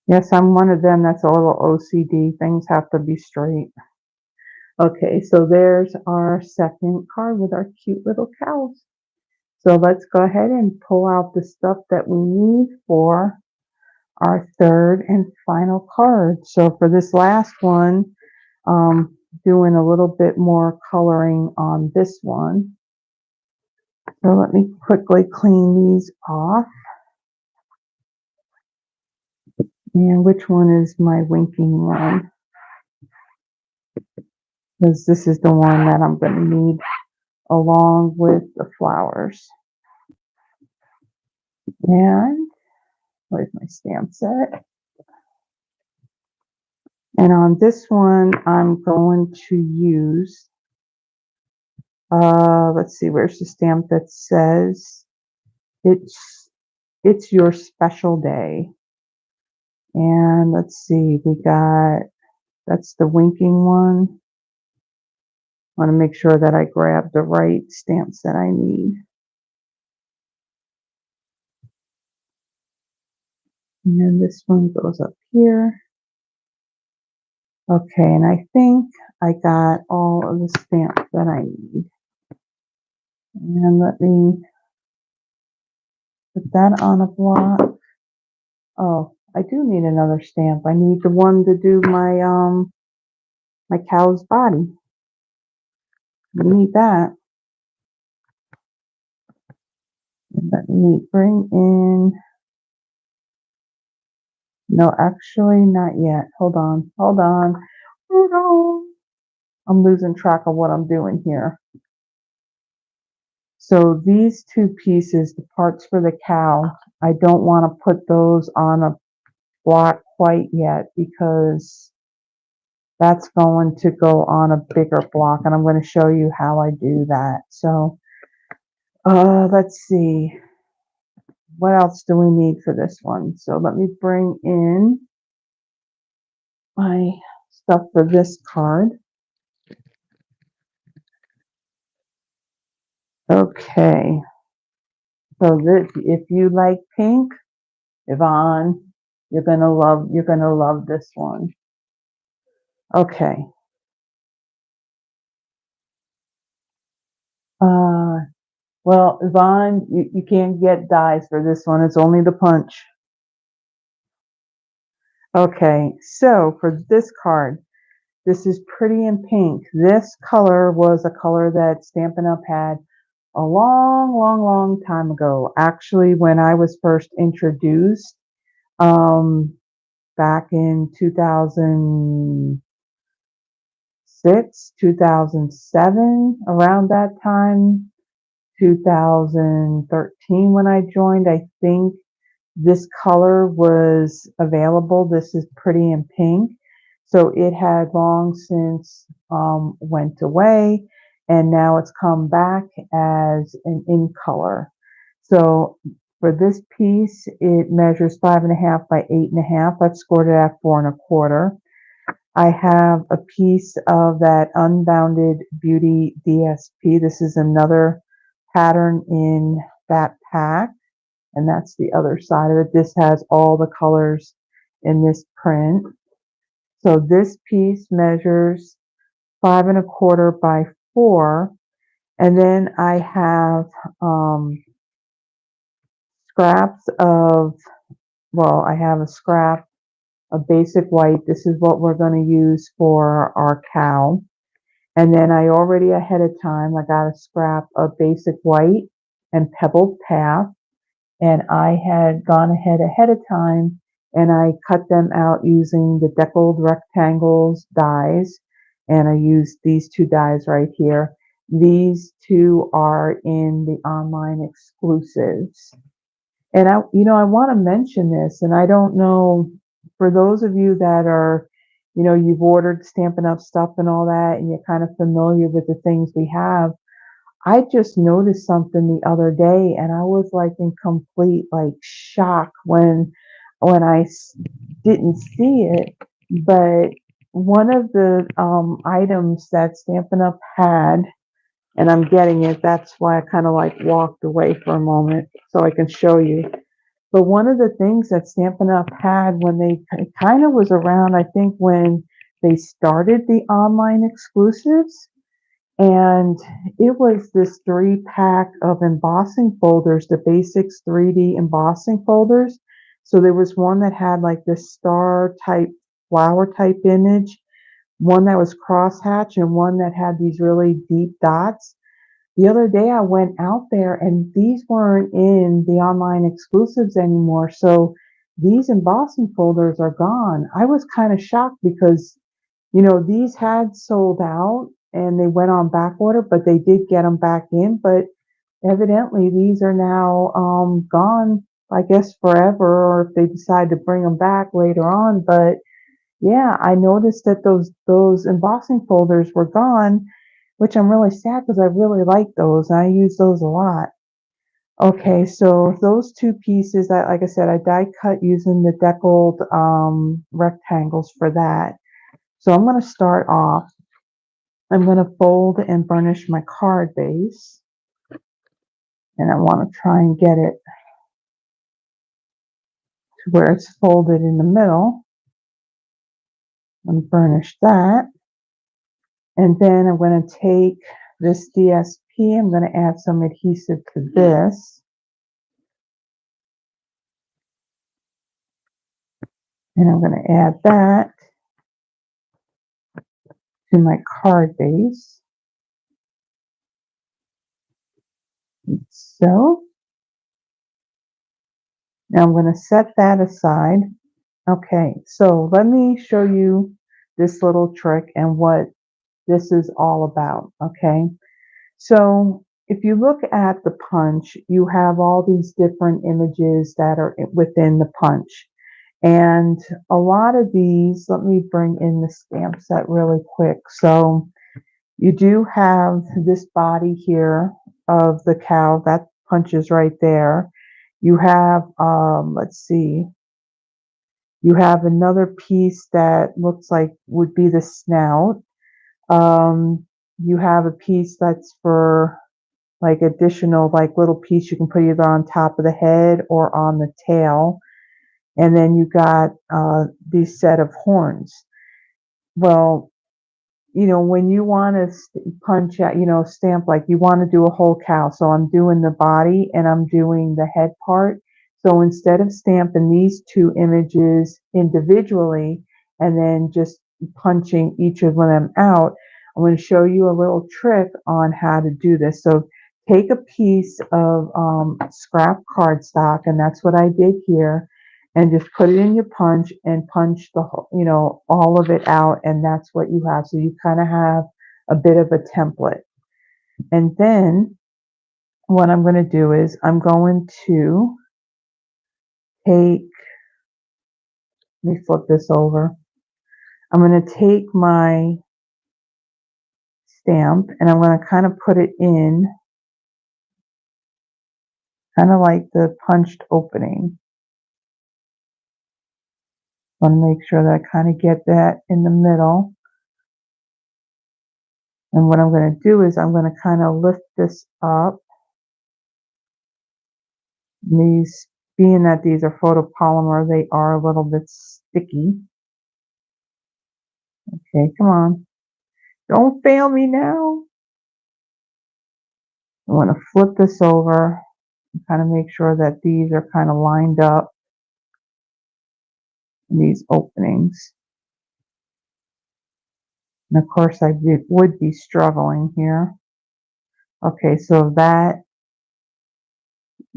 Yes, I'm one of them that's a little OCD. Things have to be straight. Okay, so there's our second card with our cute little cows. So let's go ahead and pull out the stuff that we need for our third and final card. So for this last one, doing a little bit more coloring on this one. So let me quickly clean these off. And which one is my winking one? Because this is the one that I'm going to need along with the flowers. And where's my stamp set? And on this one, I'm going to use, let's see, where's the stamp that says it's your special day. And let's see, that's the winking one. I want to make sure that I grab the right stamps that I need. And then this one goes up here. Okay, and I think I got all of the stamps that I need. And let me put that on a block. Oh, I do need another stamp. I need the one to do my my cow's body. I need that. And let me bring in. No, actually not yet. Hold on. Hold on. Hold on. I'm losing track of what I'm doing here. So these 2 pieces, the parts for the cow, I don't want to put those on a block quite yet because that's going to go on a bigger block, and I'm going to show you how I do that. So let's see, what else do we need for this one? So let me bring in my stuff for this card. Okay, so this, if you like pink, Yvonne, you're gonna love this one. Okay. Well, Yvonne, you can't get dies for this one. It's only the punch. Okay, so for this card, this is Pretty in Pink. This color was a color that Stampin' Up! Had a long, long, long time ago. Actually, when I was first introduced, back in 2006, 2007, around that time, 2013 when I joined, I think this color was available. This is Pretty in Pink. So it had long since went away, and now it's come back as an in color. So for this piece, it measures 5.5 by 8.5. I've scored it at 4 1/4. I have a piece of that Unbounded Beauty DSP. This is another pattern in that pack, and that's the other side of it. This has all the colors in this print. So this piece measures 5¼ by 4, and then I have scraps of, well, I have a scrap of basic white. This is what we're going to use for our cow. And then I already ahead of time, I got a scrap of basic white and pebbled path. And I had gone ahead of time and I cut them out using the deckled rectangles dies. And I used these two dies right here. These two are in the online exclusives. And I want to mention this, and I don't know, for those of you that are, you've ordered Stampin' Up stuff and all that, and you're kind of familiar with the things we have. I just noticed something the other day, and I was like in complete like shock when didn't see it. But one of the items that Stampin' Up had, and I'm getting it. That's why I kind of like walked away for a moment so I can show you. But one of the things that Stampin' Up had when they kind of was around, I think when they started the online exclusives, and it was this 3-pack of embossing folders, the Basics 3D embossing folders. So there was one that had like this star type, flower type image, one that was crosshatch, and one that had these really deep dots. The other day I went out there and these weren't in the online exclusives anymore. So these embossing folders are gone. I was kind of shocked because, these had sold out and they went on back order, but they did get them back in. But evidently these are now gone, I guess forever, or if they decide to bring them back later on. But yeah, I noticed that those embossing folders were gone, which I'm really sad because I really like those. I use those a lot. Okay, so those two pieces, that, like I said, I die cut using the deckled rectangles for that. So I'm going to start off. I'm going to fold and burnish my card base, and I want to try and get it to where it's folded in the middle and burnish that. And then I'm going to take this DSP, I'm going to add some adhesive to this. And I'm going to add that to my card base. So now I'm going to set that aside. Okay, so let me show you this little trick and what this is all about. Okay, so if you look at the punch, you have all these different images that are within the punch. And a lot of these, let me bring in the stamp set really quick. So you do have this body here of the cow, that punches right there. You have, let's see, you have another piece that looks like would be the snout. You have a piece that's for like additional, like little piece you can put either on top of the head or on the tail. And then you got these set of horns. Well, when you want to punch out, stamp, like you want to do a whole cow. So I'm doing the body and I'm doing the head part. So instead of stamping these two images individually and then just punching each of them out, I'm going to show you a little trick on how to do this. So take a piece of scrap cardstock, and that's what I did here, and just put it in your punch and punch the whole, all of it out, and that's what you have. So you kind of have a bit of a template. And then what I'm going to do is I'm going to take, let me flip this over. I'm going to take my stamp and I'm going to kind of put it in kind of like the punched opening. Want to make sure that I kind of get that in the middle. And what I'm going to do is I'm going to kind of lift this up. These, being that these are photopolymer, they are a little bit sticky. Okay, come on. Don't fail me now. I want to flip this over and kind of make sure that these are kind of lined up in these openings. And of course I would be struggling here. Okay, so that,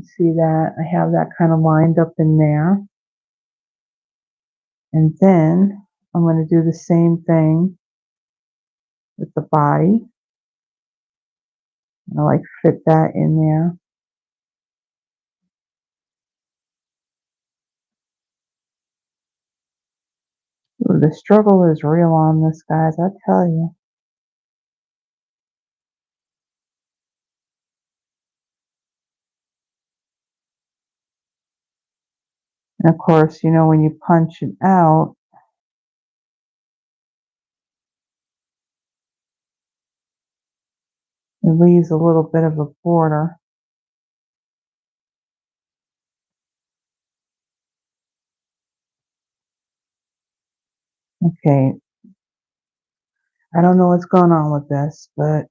see that? I have that kind of lined up in there. And then I'm going to do the same thing with the body. I like fit that in there. Ooh, the struggle is real on this, guys, I tell you. And of course, you know, when you punch it out, it leaves a little bit of a border. Okay, I don't know what's going on with this, but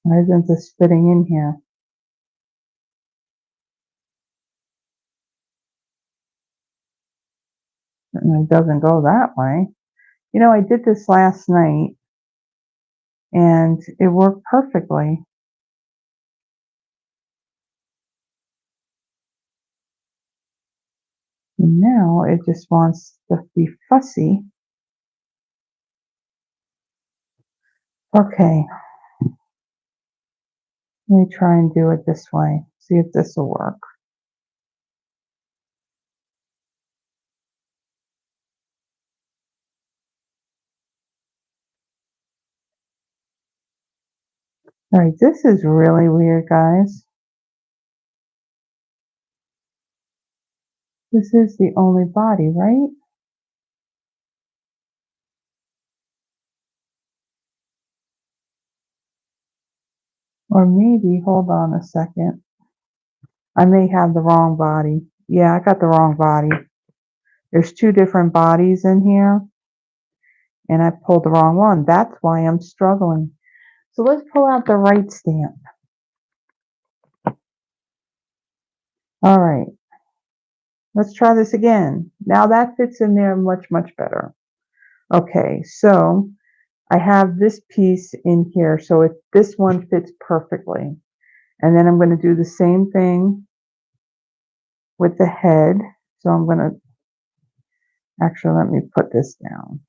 why isn't this fitting in here? And it doesn't go that way. You know, I did this last night and it worked perfectly. And now it just wants to be fussy. Okay, let me try and do it this way. See if this will work. All right, this is really weird, guys. This is the only body, right? Or maybe, hold on a second. I may have the wrong body. Yeah, I got the wrong body. There's two different bodies in here, and I pulled the wrong one. That's why I'm struggling. So let's pull out the right stamp. All right, let's try this again. Now that fits in there much, much better. Okay, so I have this piece in here, so this one fits perfectly. And then I'm going to do the same thing with the head. So I'm going to, actually, let me put this down.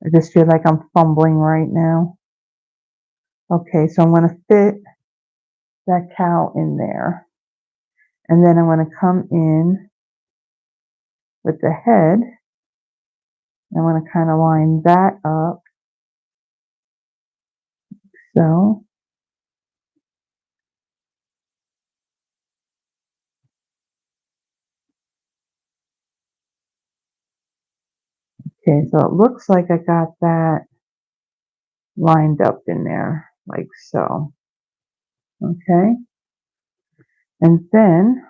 I just feel like I'm fumbling right now. Okay, so I'm going to fit that cow in there. And then I'm going to come in with the head. I'm going to kind of line that up. So, okay, so it looks like I got that lined up in there, like so. Okay. And then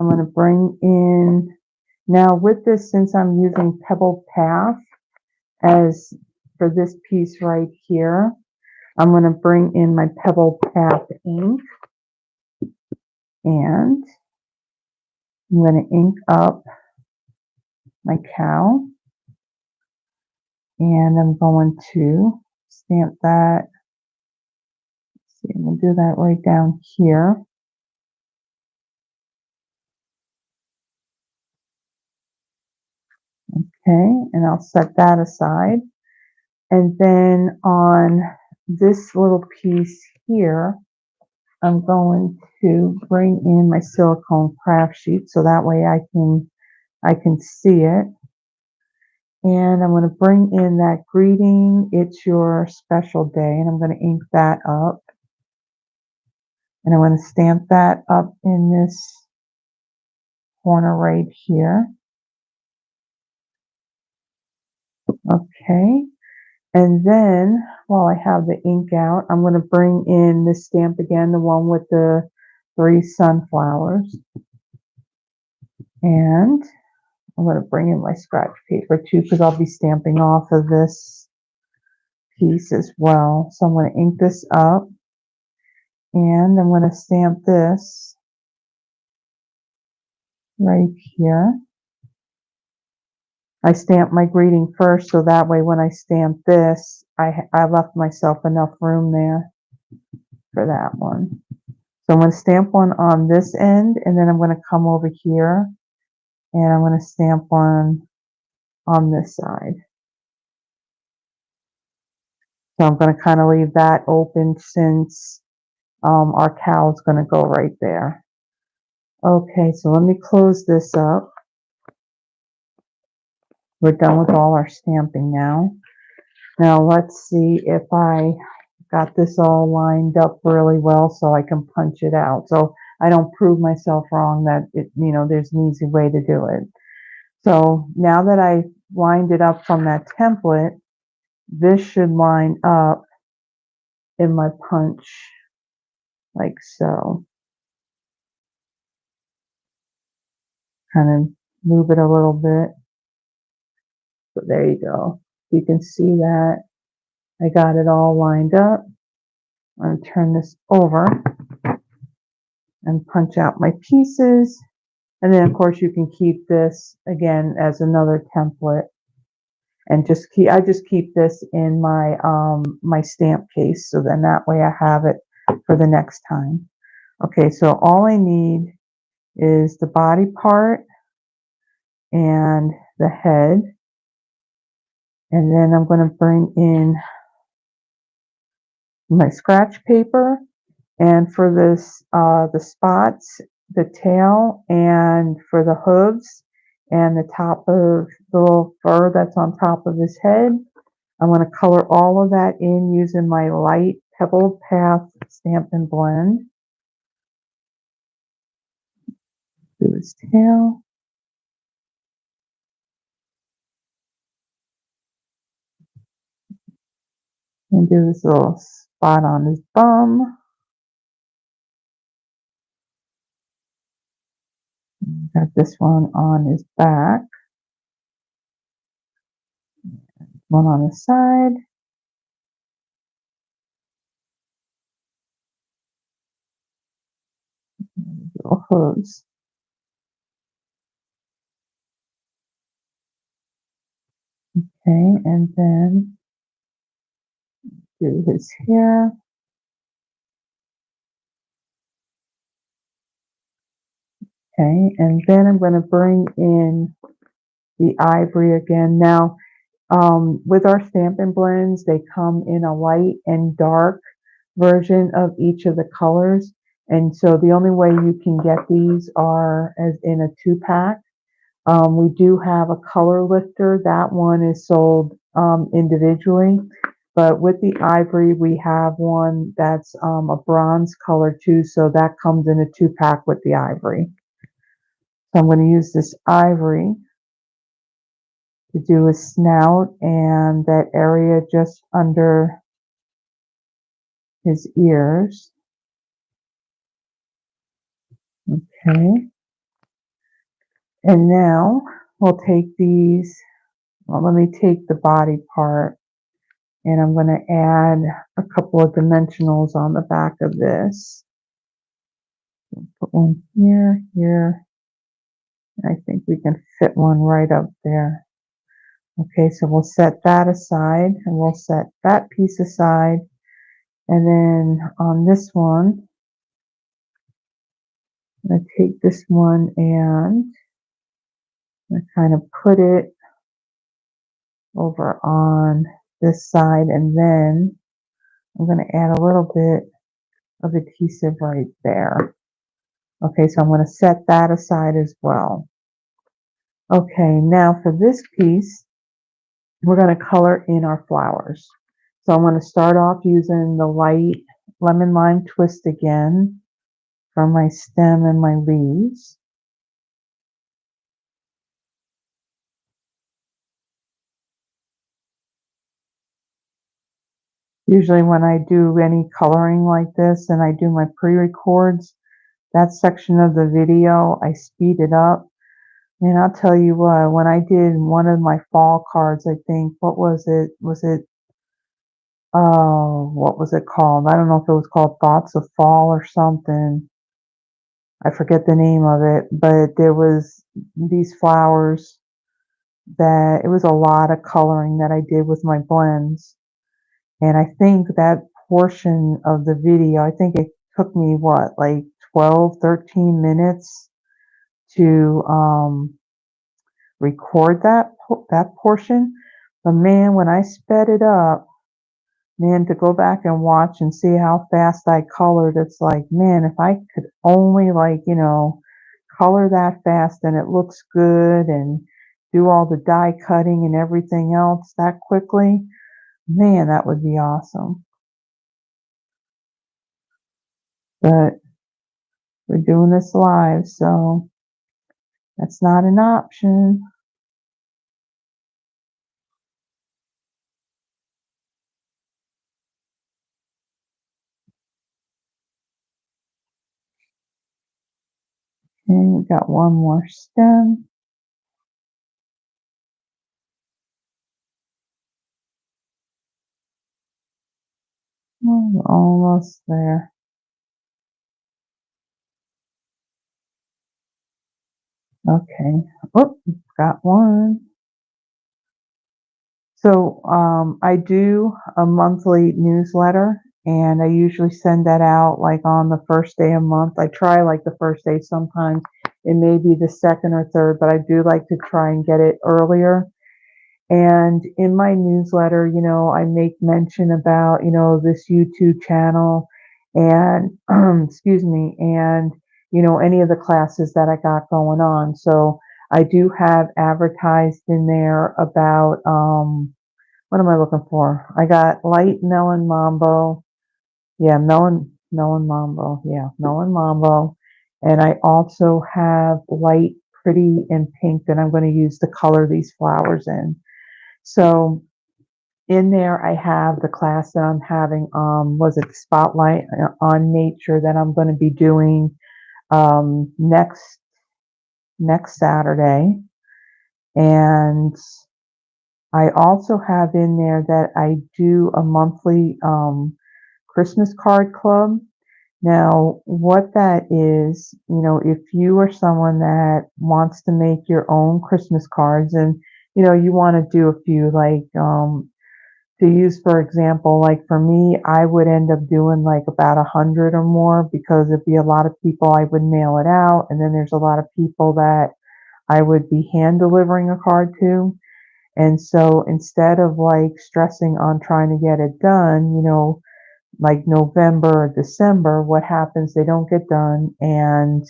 I'm going to bring in, now with this, since I'm using Pebbled Path as for this piece right here, I'm going to bring in my Pebbled Path ink, and I'm going to ink up my cow, and I'm going to stamp that. Let's see, I'm going to do that right down here. Okay, and I'll set that aside. And then on this little piece here, I'm going to bring in my silicone craft sheet so that way I can see it. And I'm going to bring in that greeting, it's your special day, and I'm going to ink that up. And I'm going to stamp that up in this corner right here. Okay. And then while I have the ink out, I'm going to bring in this stamp again, the one with the 3 sunflowers. And I'm going to bring in my scratch paper too, because I'll be stamping off of this piece as well. So I'm going to ink this up, and I'm going to stamp this right here. I stamped my greeting first, so that way when I stamp this, I left myself enough room there for that one. So I'm going to stamp one on this end, and then I'm going to come over here and I'm going to stamp one on this side. So I'm going to kind of leave that open since our cow is going to go right there. Okay, so let me close this up. We're done with all our stamping now. Now let's see if I got this all lined up really well so I can punch it out. So I don't prove myself wrong that there's an easy way to do it. So now that I lined it up from that template, this should line up in my punch like so. Kind of move it a little bit. So there you go. You can see that I got it all lined up. I'm going to turn this over and punch out my pieces. And then of course you can keep this again as another template. And I just keep this in my my stamp case, so then that way I have it for the next time. Okay, so all I need is the body part and the head, and then I'm going to bring in my scratch paper, and for this the spots, the tail, and for the hooves and the top of the little fur that's on top of his head, I'm going to color all of that in using my light Pebbled Path Stampin' Blend. Do his tail. And do this little spot on his bum. Got this one on his back. One on the side. Little hooves. Okay, and then do his hair. Okay, and then I'm going to bring in the ivory again. Now, with our Stampin' Blends, they come in a light and dark version of each of the colors. And so the only way you can get these are as in a 2-pack. We do have a color lifter. That one is sold individually. But with the ivory, we have one that's a bronze color too. So that comes in a 2-pack with the ivory. So I'm going to use this ivory to do a snout and that area just under his ears. Okay. And now we'll take these, well, let me take the body part, and I'm going to add a couple of dimensionals on the back of this. Put one here, here. I think we can fit one right up there. Okay, so we'll set that aside, and we'll set that piece aside. And then on this one, I'm going to take this one and I'm going to kind of put it over on this side, and then I'm going to add a little bit of adhesive right there. Okay, so I'm going to set that aside as well. Okay, now for this piece, we're going to color in our flowers. So I'm going to start off using the light Lemon Lime Twist again. from my stem and my leaves. Usually when I do any coloring like this and I do my pre-records, that section of the video, I speed it up. And I'll tell you what, when I did one of my fall cards, I think, what was it? What was it called? I don't know if it was called Thoughts of Fall or something. I forget the name of it, but there was these flowers that it was a lot of coloring that I did with my blends. And I think that portion of the video, I think it took me what, like 12, 13 minutes to record that portion. But man, when I sped it up, man, to go back and watch and see how fast I colored, it's like, man, if I could only like, color that fast and it looks good and do all the die cutting and everything else that quickly, man, that would be awesome. But we're doing this live, so that's not an option. And we got one more stem. Oh, we're almost there. Okay. Oh, got one. So I do a monthly newsletter, and I usually send that out like on the first day of the month. I try like the first day. Sometimes it may be the second or third, but I do like to try and get it earlier. And in my newsletter, I make mention about, this YouTube channel and, excuse me, and, any of the classes that I got going on. So I do have advertised in there about, what am I looking for? I got light melon mambo. Yeah, melon mambo. Yeah, melon mambo. And I also have light pretty and pink that I'm going to use to color these flowers in. So in there, I have the class that I'm having, was it Spotlight on Nature that I'm going to be doing next Saturday. And I also have in there that I do a monthly Christmas card club. Now, what that is, if you are someone that wants to make your own Christmas cards and, you want to do a few like, to use, for example, like for me, I would end up doing like about 100 or more because it'd be a lot of people I would mail it out. And then there's a lot of people that I would be hand delivering a card to. And so instead of like stressing on trying to get it done, like November or December, what happens? They don't get done. And,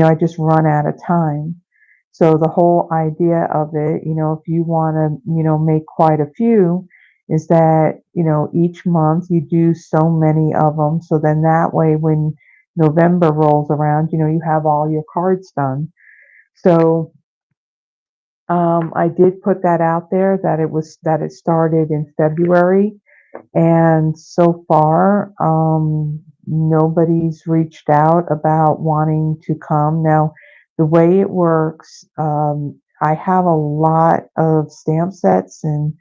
I just run out of time. So the whole idea of it, if you want to, make quite a few, is that, each month you do so many of them. So then that way, when November rolls around, you have all your cards done. So I did put that out there that it started in February, and so far nobody's reached out about wanting to come. Now, the way it works, I have a lot of stamp sets and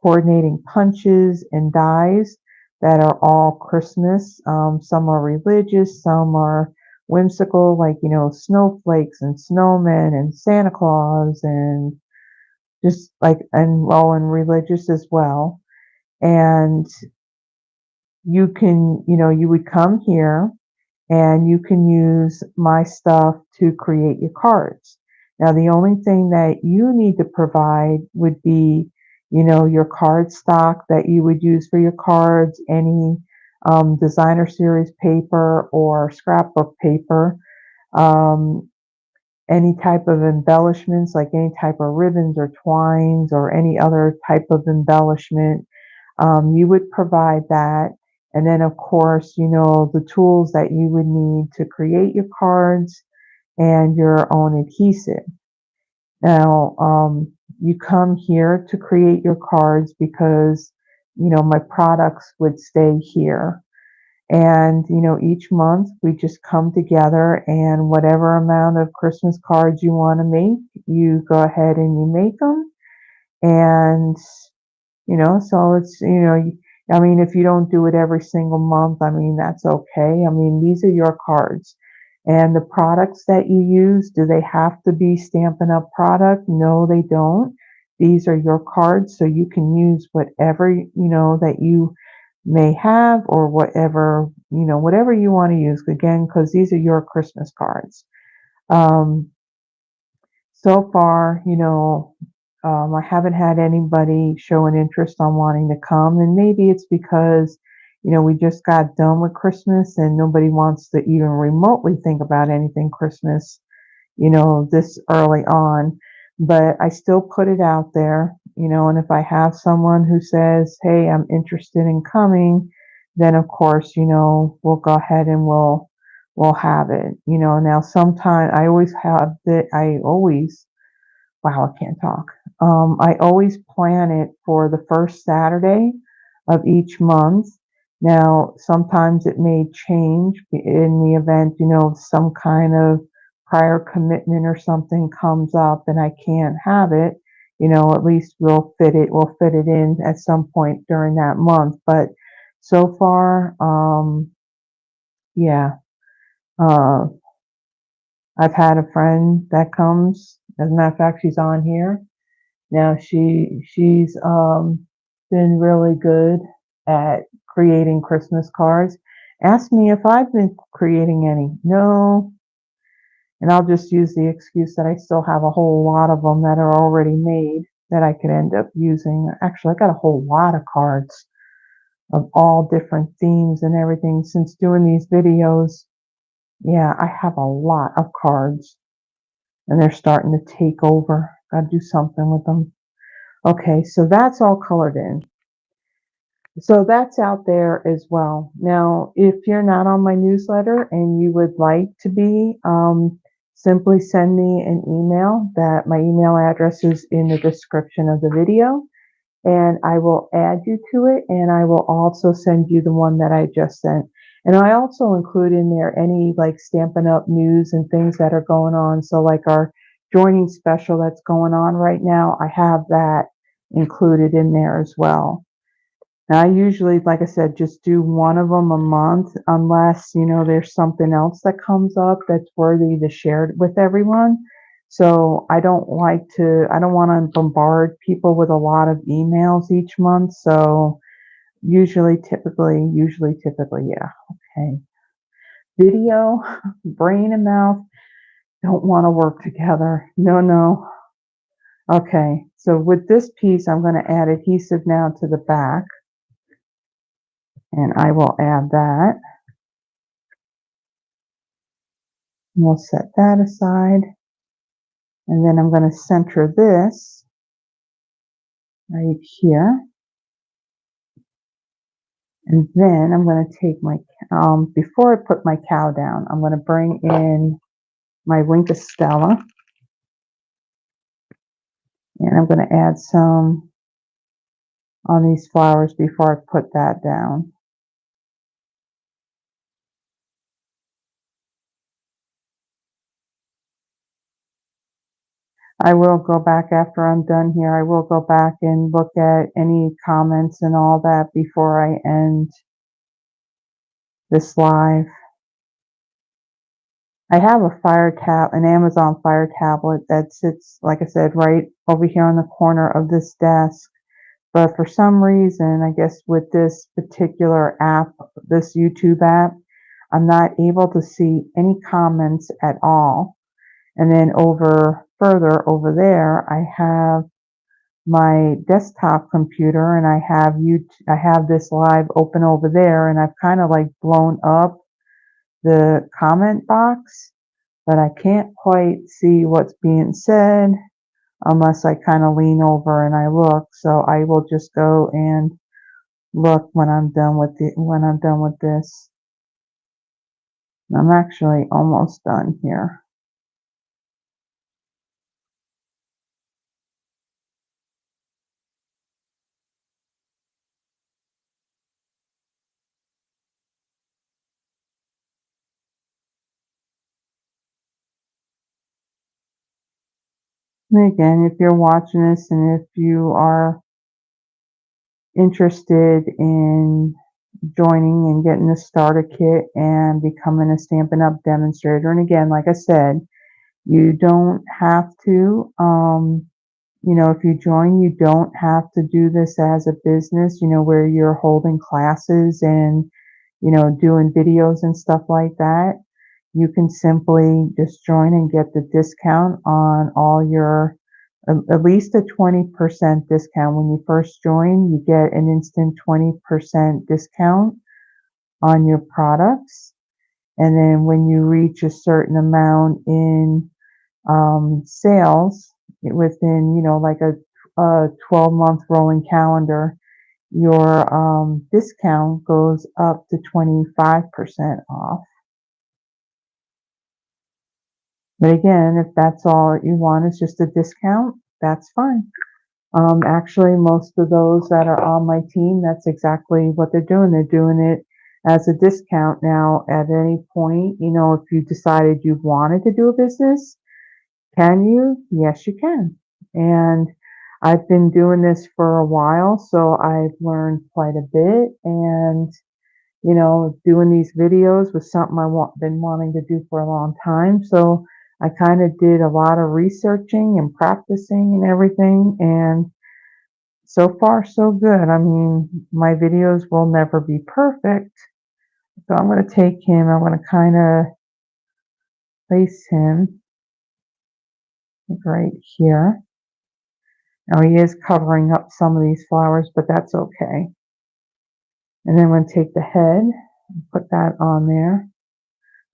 coordinating punches and dies that are all Christmas. Some are religious, some are whimsical, like, snowflakes and snowmen and Santa Claus and just like, and religious as well. And you would come here and you can use my stuff to create your cards. Now, the only thing that you need to provide would be, your card stock that you would use for your cards, any designer series paper or scrapbook paper, any type of embellishments, like any type of ribbons or twines or any other type of embellishment. You would provide that, And then, of course, you know, the tools that you would need to create your cards and your own adhesive. Now, you come here to create your cards because, you know, my products would stay here. And, you know, each month we just come together and whatever amount of Christmas cards you want to make, you go ahead and you make them. And, you know, so it's, you know, I mean, if you don't do it every single month, I mean, that's okay. I mean, these are your cards. And the products that you use, do they have to be Stampin' Up product? No, they don't. These are your cards, so you can use whatever, you know, that you may have or whatever, you know, whatever you want to use, again, because these are your Christmas cards. Um, so far, you know, I haven't had anybody show an interest on wanting to come, and maybe it's because, you know, we just got done with Christmas and nobody wants to even remotely think about anything Christmas, you know, this early on. But I still put it out there, you know, and if I have someone who says, hey, I'm interested in coming, then of course, you know, we'll go ahead and we'll have it. You know, now sometime I always have that I always wow, I can't talk. I always plan it for the first Saturday of each month. Now, sometimes it may change in the event, you know, some kind of prior commitment or something comes up and I can't have it. You know, at least we'll fit it in at some point during that month. But so far, yeah, uh, I've had a friend that comes. As a matter of fact, she's on here. Now she's been really good at creating Christmas cards. Ask me if I've been creating any. No, and I'll just use the excuse that I still have a whole lot of them that are already made that I could end up using. Actually, I got a whole lot of cards of all different themes and everything since doing these videos. Yeah, I have a lot of cards and they're starting to take over. Gotta do something with them. Okay, so that's all colored in. So that's out there as well. Now, if you're not on my newsletter and you would like to be, simply send me an email. That my email address is in the description of the video, and I will add you to it, and I will also send you the one that I just sent. And I also include in there any like Stampin' Up news and things that are going on. So like our joining special that's going on right now, I have that included in there as well. Now, I usually, like I said, just do one of them a month unless, you know, there's something else that comes up that's worthy to share with everyone. So I don't want to bombard people with a lot of emails each month. So typically, yeah. Okay. Video, brain and mouth don't want to work together. No, no. Okay. So with this piece, I'm going to add adhesive now to the back. And I will add that. We'll set that aside. And then I'm going to center this right here. And then I'm going to take my, before I put my cow down, I'm going to bring in my Wink of Stella. And I'm going to add some on these flowers before I put that down. I will go back after I'm done here. I will go back and look at any comments and all that before I end this live. I have an Amazon Fire tablet that sits, like I said, right over here on the corner of this desk. But for some reason, I guess with this particular app, this YouTube app, I'm not able to see any comments at all. And then further over there, I have my desktop computer and I have this live open over there, and I've kind of like blown up the comment box, but I can't quite see what's being said unless I kind of lean over and I look. So I will just go and look when I'm done with this. I'm actually almost done here. And again, if you're watching this and if you are interested in joining and getting a starter kit and becoming a Stampin' Up! Demonstrator, and again, like I said, you don't have to, if you join, you don't have to do this as a business, where you're holding classes and, doing videos and stuff like that. You can simply just join and get the discount on all your, at least a 20% discount. When you first join, you get an instant 20% discount on your products. And then when you reach a certain amount in sales within, like a 12-month rolling calendar, your discount goes up to 25% off. But again, if that's all you want is just a discount, that's fine. Actually, most of those that are on my team, that's exactly what they're doing. They're doing it as a discount. Now, at any point, if you decided you wanted to do a business, can you? Yes, you can. And I've been doing this for a while, so I've learned quite a bit. And, doing these videos was something been wanting to do for a long time. So I kind of did a lot of researching and practicing and everything. And so far, so good. I mean, my videos will never be perfect. So I'm going to take him, I'm going to kind of place him right here. Now he is covering up some of these flowers, but that's okay. And then I'm going to take the head and put that on there.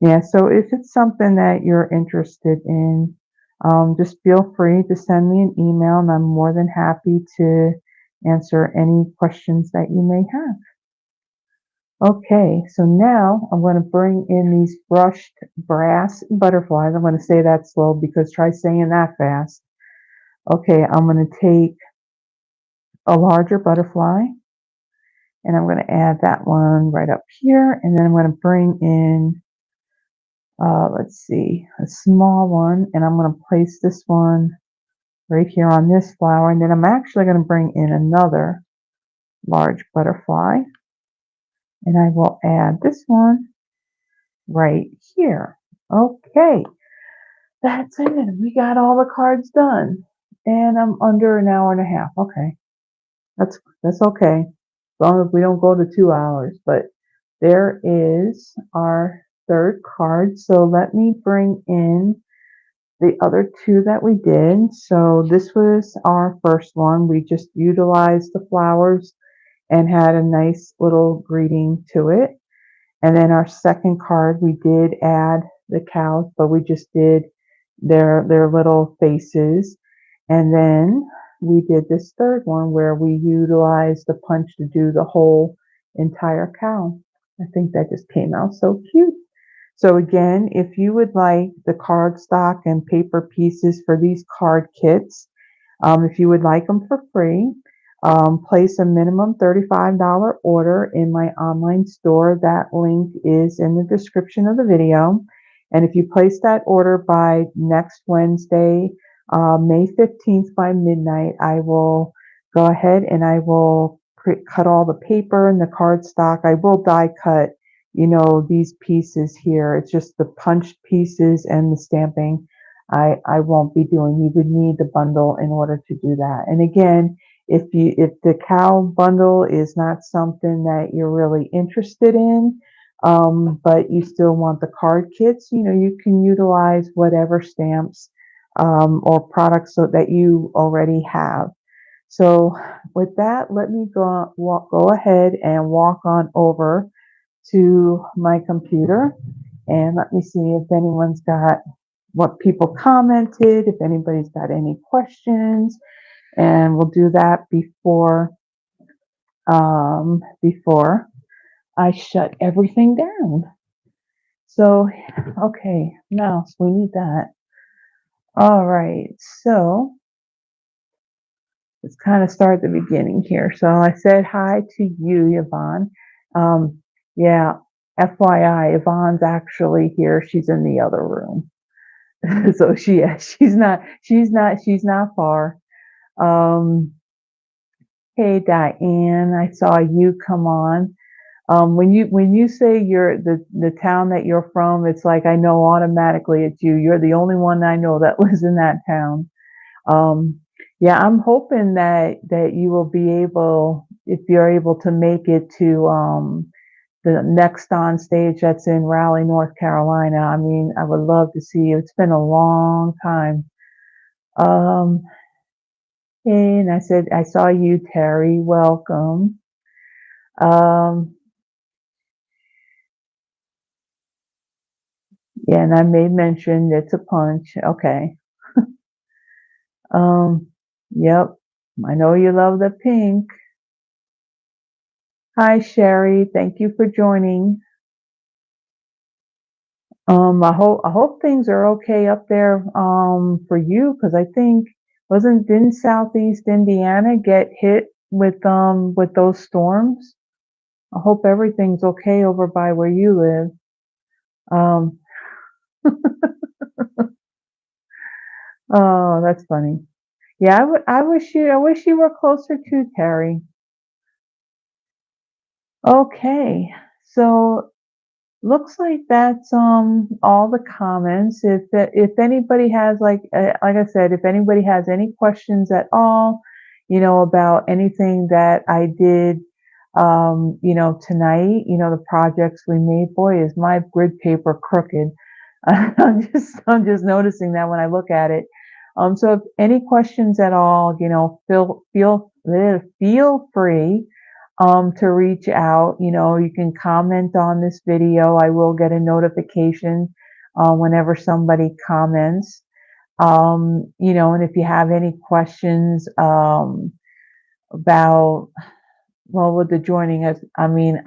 Yeah, so if it's something that you're interested in, just feel free to send me an email and I'm more than happy to answer any questions that you may have. Okay, so now I'm going to bring in these brushed brass butterflies. I'm going to say that slow because try saying that fast. Okay, I'm going to take a larger butterfly and I'm going to add that one right up here, and then I'm going to bring in, let's see, a small one, and I'm going to place this one right here on this flower, and then I'm actually going to bring in another large butterfly, and I will add this one right here. Okay, that's it. We got all the cards done, and I'm under an hour and a half. Okay, that's okay, as long as we don't go to 2 hours. But there is our third card. So let me bring in the other two that we did. So this was our first one. We just utilized the flowers and had a nice little greeting to it. And then our second card, we did add the cows, but we just did their little faces. And then we did this third one where we utilized the punch to do the whole entire cow. I think that just came out so cute. So again, if you would like the cardstock and paper pieces for these card kits, if you would like them for free, place a minimum $35 order in my online store. That link is in the description of the video. And if you place that order by next Wednesday, May 15th by midnight, I will go ahead and I will cut all the paper and the cardstock. I will die cut, these pieces here. It's just the punched pieces and the stamping. I won't be doing. You would need the bundle in order to do that. And again, if the cow bundle is not something that you're really interested in, but you still want the card kits, you can utilize whatever stamps or products so that you already have. So with that, let me go ahead and walk on over to my computer and let me see if anyone's got what people commented, if anybody's got any questions, and we'll do that before before I shut everything down. So, okay, mouse, we need that. All right, so let's kind of start at the beginning here. So I said hi to you, Yvonne. Yeah, FYI, Yvonne's actually here. She's in the other room. So she's not far. Um, hey Diane, I saw you come on. When you say you're the town that you're from, it's like I know automatically it's you. You're the only one I know that lives in that town. Um, yeah, I'm hoping that you will be able, if you're able to make it to the next on stage that's in Raleigh, North Carolina. I mean, I would love to see you. It's been a long time. Um, and I said I saw you, Terry. Welcome. Um, yeah, and I made mention it's a punch. Okay. Um, yep. I know you love the pink. Hi, Sherry. Thank you for joining. I hope things are okay up there for you because I think didn't Southeast Indiana get hit with those storms? I hope everything's okay over by where you live. Um, oh, that's funny. Yeah, I wish you were closer to Terry. Okay, so looks like that's all the comments. If anybody has like I said, if anybody has any questions at all, about anything that I did tonight, the projects we made, boy, is my grid paper crooked. I'm just noticing that when I look at it. So if any questions at all, feel free to reach out. You can comment on this video. I will get a notification whenever somebody comments. And if you have any questions about, well, with the joining us, I mean,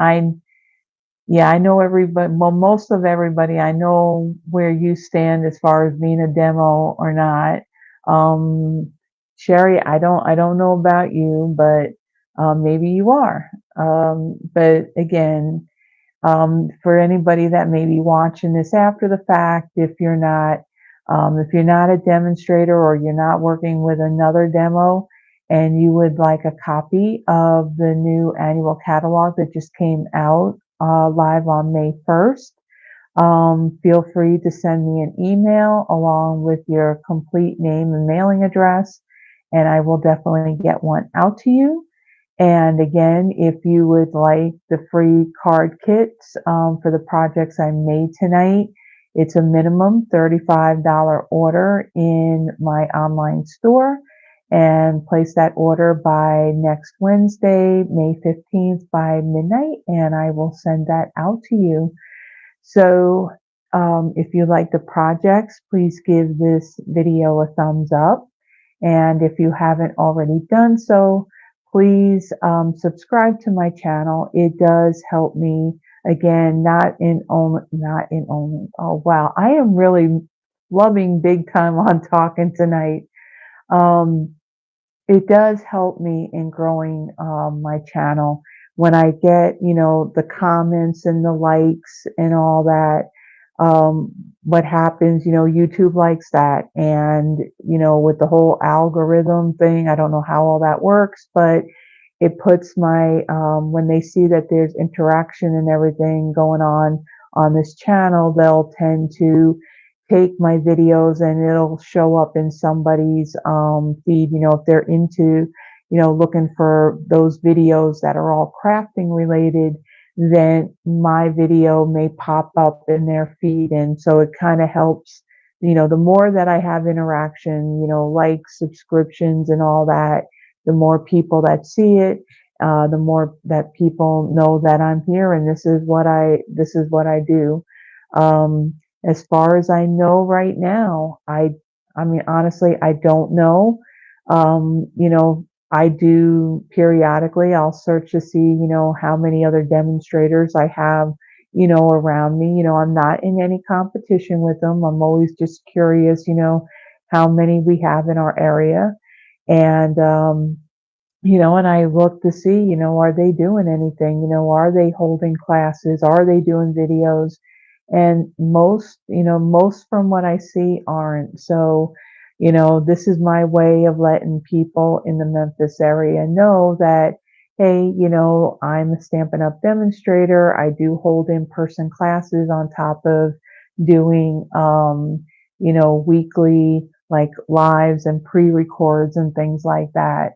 yeah, I know everybody, well, most of everybody, I know where you stand as far as being a demo or not. Um, Sherry, I don't know about you, but maybe you are. But again, for anybody that may be watching this after the fact, if you're not a demonstrator or you're not working with another demo and you would like a copy of the new annual catalog that just came out live on May 1st, feel free to send me an email along with your complete name and mailing address, and I will definitely get one out to you. And again, if you would like the free card kits for the projects I made tonight, it's a minimum $35 order in my online store, and place that order by next Wednesday, May 15th by midnight, and I will send that out to you. So if you like the projects, please give this video a thumbs up. And if you haven't already done so, please subscribe to my channel. It does help me. Again, not in only, oh wow, I am really loving big time on talking tonight. Um, it does help me in growing my channel when I get, the comments and the likes and all that. What happens, YouTube likes that. And, with the whole algorithm thing, I don't know how all that works, but it puts when they see that there's interaction and everything going on this channel, they'll tend to take my videos and it'll show up in somebody's feed, if they're into, looking for those videos that are all crafting related, then my video may pop up in their feed. And so it kind of helps, the more that I have interaction, likes, subscriptions and all that, the more people that see it, the more that people know that I'm here and this is what I do. Um, as far as I know right now, I mean honestly, I don't know. I do periodically, I'll search to see, how many other demonstrators I have, around me. I'm not in any competition with them. I'm always just curious, how many we have in our area. And, and I look to see, are they doing anything? Are they holding classes? Are they doing videos? And most from what I see aren't. So, this is my way of letting people in the Memphis area know that, hey, I'm a Stampin' Up! Demonstrator. I do hold in-person classes on top of doing, weekly like lives and pre-records and things like that.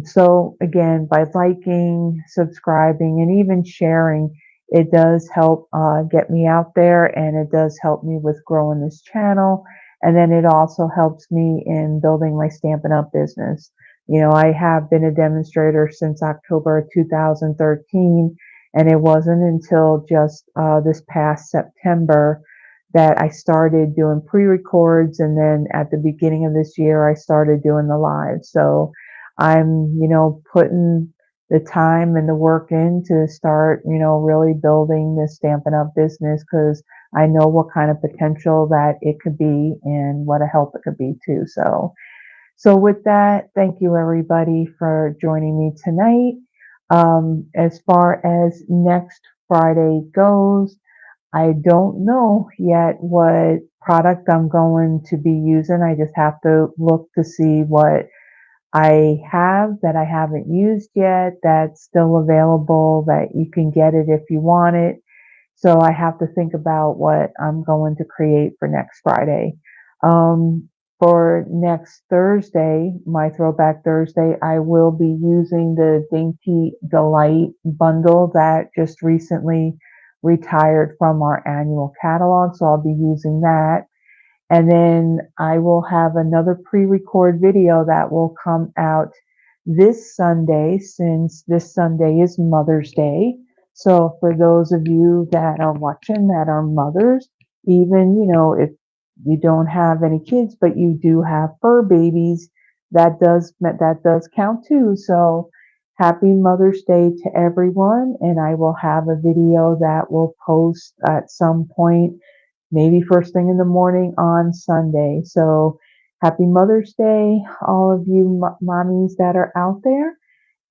So again, by liking, subscribing, and even sharing, it does help get me out there, and it does help me with growing this channel. And then it also helps me in building my Stampin' Up! Business. I have been a demonstrator since October of 2013, and it wasn't until just this past September that I started doing pre-records, and then at the beginning of this year, I started doing the live. So I'm, putting the time and the work in to start, really building this Stampin' Up! Business because I know what kind of potential that it could be and what a help it could be too. So with that, thank you everybody for joining me tonight. As far as next Friday goes, I don't know yet what product I'm going to be using. I just have to look to see what I have that I haven't used yet that's still available that you can get it if you want it. So I have to think about what I'm going to create for next Friday. For next Thursday, my Throwback Thursday, I will be using the Dainty Delight bundle that just recently retired from our annual catalog. So I'll be using that. And then I will have another pre-record video that will come out this Sunday, since this Sunday is Mother's Day. So for those of you that are watching that are mothers, even, if you don't have any kids, but you do have fur babies, that does count too. So happy Mother's Day to everyone. And I will have a video that will post at some point, maybe first thing in the morning on Sunday. So happy Mother's Day, all of you mommies that are out there,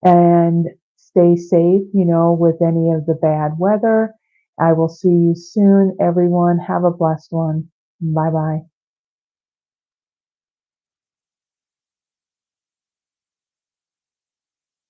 and stay safe, with any of the bad weather. I will see you soon, everyone. Have a blessed one. Bye bye.